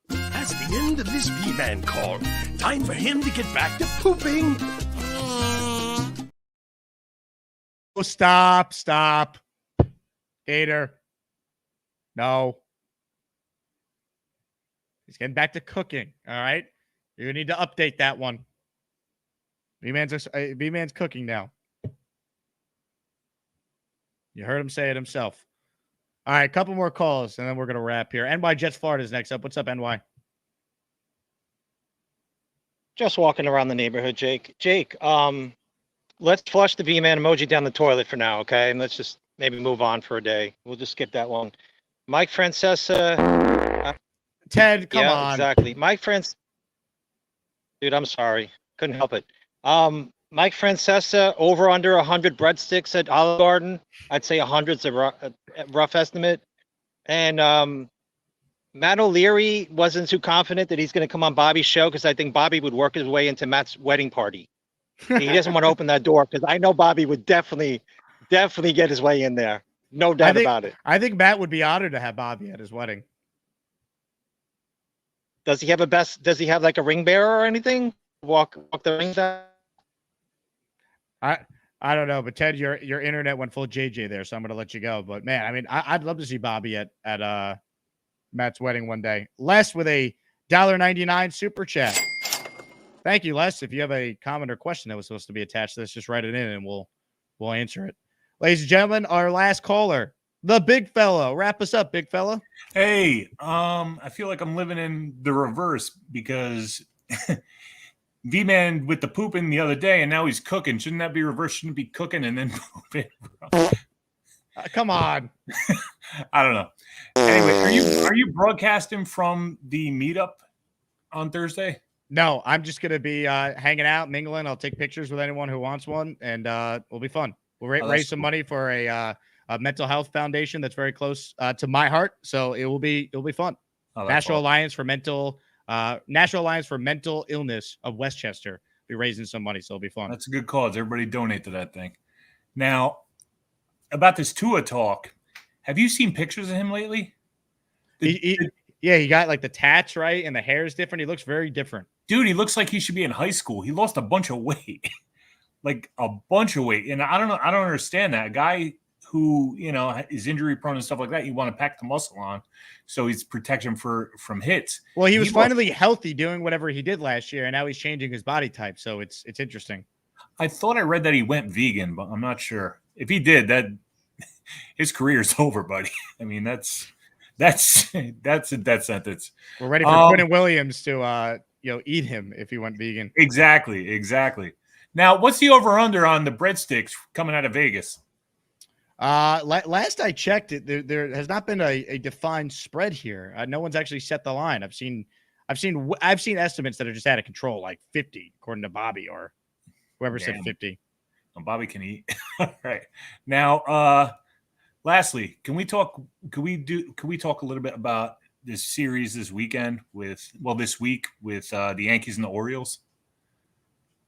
That's the end of this V-Man call. Time for him to get back to pooping. Oh, stop. Gator. No. He's getting back to cooking. All right. You're going to need to update that one. V-Man's cooking now. You heard him say it himself. All right. A couple more calls, and then we're going to wrap here. NY Jets Florida is next up. What's up, NY? Just walking around the neighborhood, Jake. Jake, let's flush the V-Man emoji down the toilet for now, okay? And let's just maybe move on for a day. We'll just skip that one. Mike Francesa. Ted, come on. Yeah, exactly. Mike Dude, I'm sorry. Couldn't help it. Mike Francesa, over under 100 breadsticks at Olive Garden. I'd say 100's a rough estimate. And Matt O'Leary wasn't too confident that he's going to come on Bobby's show because I think Bobby would work his way into Matt's wedding party. He doesn't want to open that door because I know Bobby would definitely get his way in there. No doubt about it. I think Matt would be honored to have Bobby at his wedding. Does he have Does he have like a ring bearer or anything? Walk the rings out. I don't know, but Ted, your internet went full JJ there, so I'm gonna let you go. But man, I mean, I'd love to see Bobby at Matt's wedding one day. Les with a $1.99 super chat. Thank you, Les. If you have a comment or question that was supposed to be attached to this, just write it in and we'll answer it. Ladies and gentlemen, our last caller, the big fella. Wrap us up, big fella. Hey, I feel like I'm living in the reverse because V-Man with the pooping the other day, and now he's cooking. Shouldn't that be reversed? Shouldn't be cooking and then pooping, bro? Come on. I don't know. Anyway, are you broadcasting from the meetup on Thursday? No, I'm just gonna be hanging out, mingling. I'll take pictures with anyone who wants one, and it'll be fun. We'll raise some money for a mental health foundation that's very close to my heart. So it'll be fun. National Alliance for Mental Illness of Westchester be raising some money, so it'll be fun. That's a good cause. Everybody donate to that thing. Now, about this Tua talk, have you seen pictures of him lately? Yeah, he got like the tats, right? And the hair is different. He looks very different. Dude, he looks like he should be in high school. He lost a bunch of weight. Like a bunch of weight. And I don't understand that. A guy who, is injury prone and stuff like that, you want to pack the muscle on so he's protection from hits. Well, he was finally healthy doing whatever he did last year, and now he's changing his body type. So it's interesting. I thought I read that he went vegan, but I'm not sure. If he did, that his career's over, buddy. I mean, that's a death sentence. We're ready for Quentin Williams to eat him if he went vegan. Exactly. Now, what's the over/under on the breadsticks coming out of Vegas? Last I checked, there has not been a defined spread here. No one's actually set the line. I've seen estimates that are just out of control, like 50, according to Bobby or whoever said 50. Well, Bobby can eat. All right. Now, lastly, can we talk a little bit about this series this week with the Yankees and the Orioles?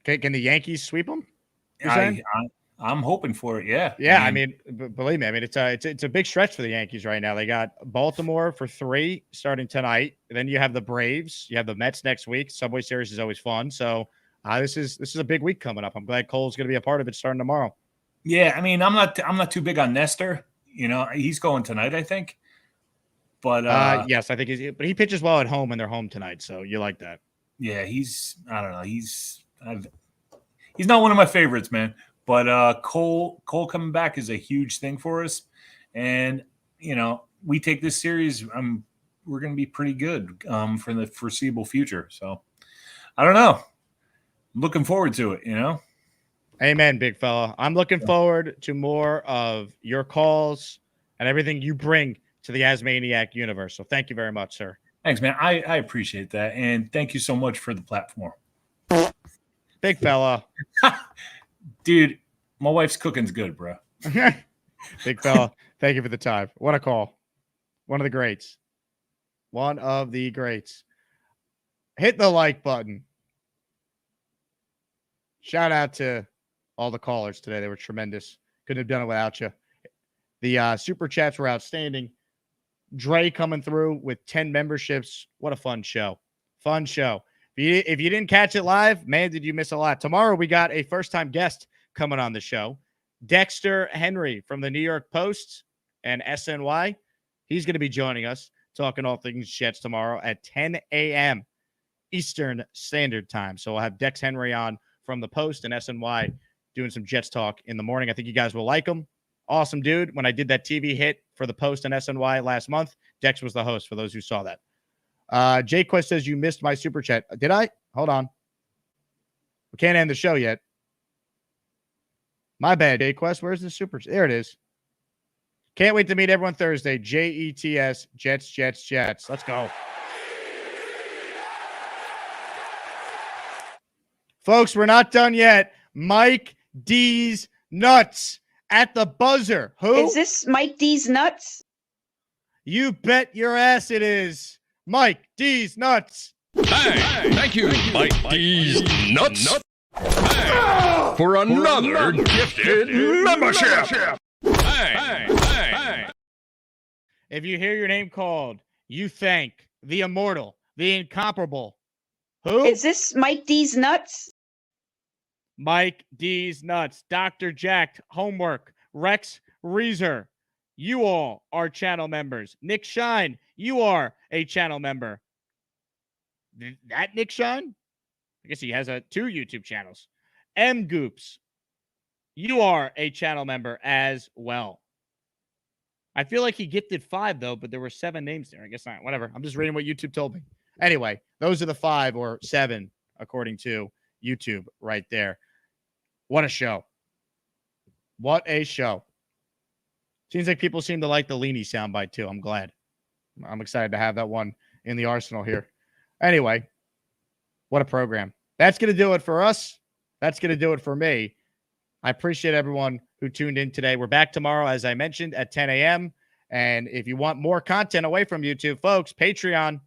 Okay, can the Yankees sweep them? I'm hoping for it. Yeah. Yeah. I mean, believe me. I mean, it's a big stretch for the Yankees right now. They got Baltimore for 3 starting tonight. Then you have the Braves. You have the Mets next week. Subway Series is always fun. So this is a big week coming up. I'm glad Cole's going to be a part of it starting tomorrow. Yeah. I mean, I'm not too big on Nestor. He's going tonight, I think. But yes, I think he pitches well at home, and they're home tonight. So you like that? Yeah. I don't know. He's not one of my favorites, man. But Cole coming back is a huge thing for us. And, we take this series, we're going to be pretty good for the foreseeable future. So, I don't know. I'm looking forward to it, Amen, big fella. I'm looking forward to more of your calls and everything you bring to the Asmaniac universe. So thank you very much, sir. Thanks, man. I appreciate that. And thank you so much for the platform. Big fella. Dude, my wife's cooking's good, bro. Big fella, thank you for the time. What a call. One of the greats. One of the greats. Hit the like button. Shout out to all the callers today. They were tremendous. Couldn't have done it without you. The super chats were outstanding. Dre coming through with 10 memberships. What a fun show. Fun show. If you didn't catch it live, man, did you miss a lot. Tomorrow we got a first-time guest coming on the show. Dexter Henry from the New York Post and SNY. He's going to be joining us, talking all things Jets tomorrow at 10 a.m. Eastern Standard Time. So we'll have Dex Henry on from the Post and SNY doing some Jets talk in the morning. I think you guys will like him. Awesome dude. When I did that TV hit for the Post and SNY last month, Dex was the host for those who saw that. Jay Quest says you missed my super chat. Did I? Hold on. We can't end the show yet. My bad, Jay Quest. Where's the super chat? There it is. Can't wait to meet everyone Thursday. JETS, Jets. Let's go. Folks, we're not done yet. Mike D's Nuts at the buzzer. Who? Is this Mike D's Nuts? You bet your ass it is. Mike D's Nuts. Hey, thank you, Mike D's Nuts. Hey, for another gifted membership. Hey. If you hear your name called, you thank the immortal, the incomparable. Who? Is this Mike D's nuts? Mike D's nuts. Dr. Jack, homework. Rex Reeser, you all are channel members. Nick Shine, you are a channel member. That Nick Shine? I guess he has 2 YouTube channels. M Goops, you are a channel member as well. I feel like he gifted 5 though, but there were 7 names there. I guess not. Whatever. I'm just reading what YouTube told me. Anyway, those are the 5 or 7 according to YouTube right there. What a show. What a show. Seems like people seem to like the Leany soundbite too. I'm glad. I'm excited to have that one in the arsenal here. Anyway, what a program. That's going to do it for us. That's going to do it for me. I appreciate everyone who tuned in today. We're back tomorrow, as I mentioned, at 10 a.m. And if you want more content away from YouTube, folks, Patreon,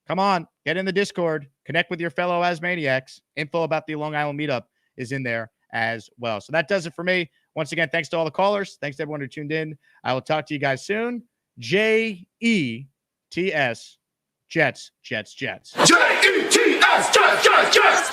come on, get in the Discord, connect with your fellow Asmaniacs. Info about the Long Island meetup is in there as well. So that does it for me. Once again, thanks to all the callers. Thanks to everyone who tuned in. I will talk to you guys soon. Jets, Jets, Jets. Jets, Jets.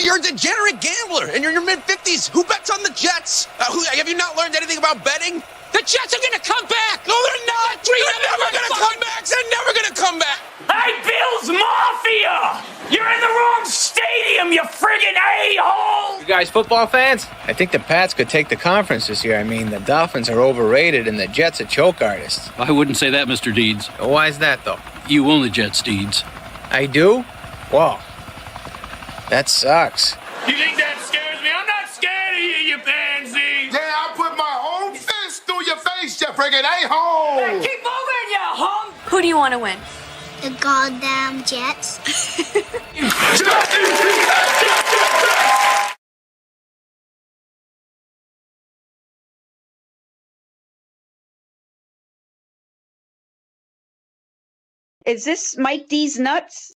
You're a degenerate gambler, and you're in your mid-50s. Who bets on the Jets? Have you not learned anything about betting? The Jets are going to come back. No, they're not. They're never going to come back. They're never going to come back. Hey, Bills Mafia! You're in the wrong stadium, you friggin' a-hole! You guys football fans? I think the Pats could take the conference this year. I mean, the Dolphins are overrated and the Jets are choke artists. I wouldn't say that, Mr. Deeds. Why is that, though? You own the Jets, Deeds. I do? Whoa. That sucks. You think that scares me? I'm not scared of you, you pansy! Yeah, I'll put my own fist through your face, you friggin' a-hole! Hey, keep moving, you hum! Who do you want to win? The goddamn Jets. Is this Mike D's nuts?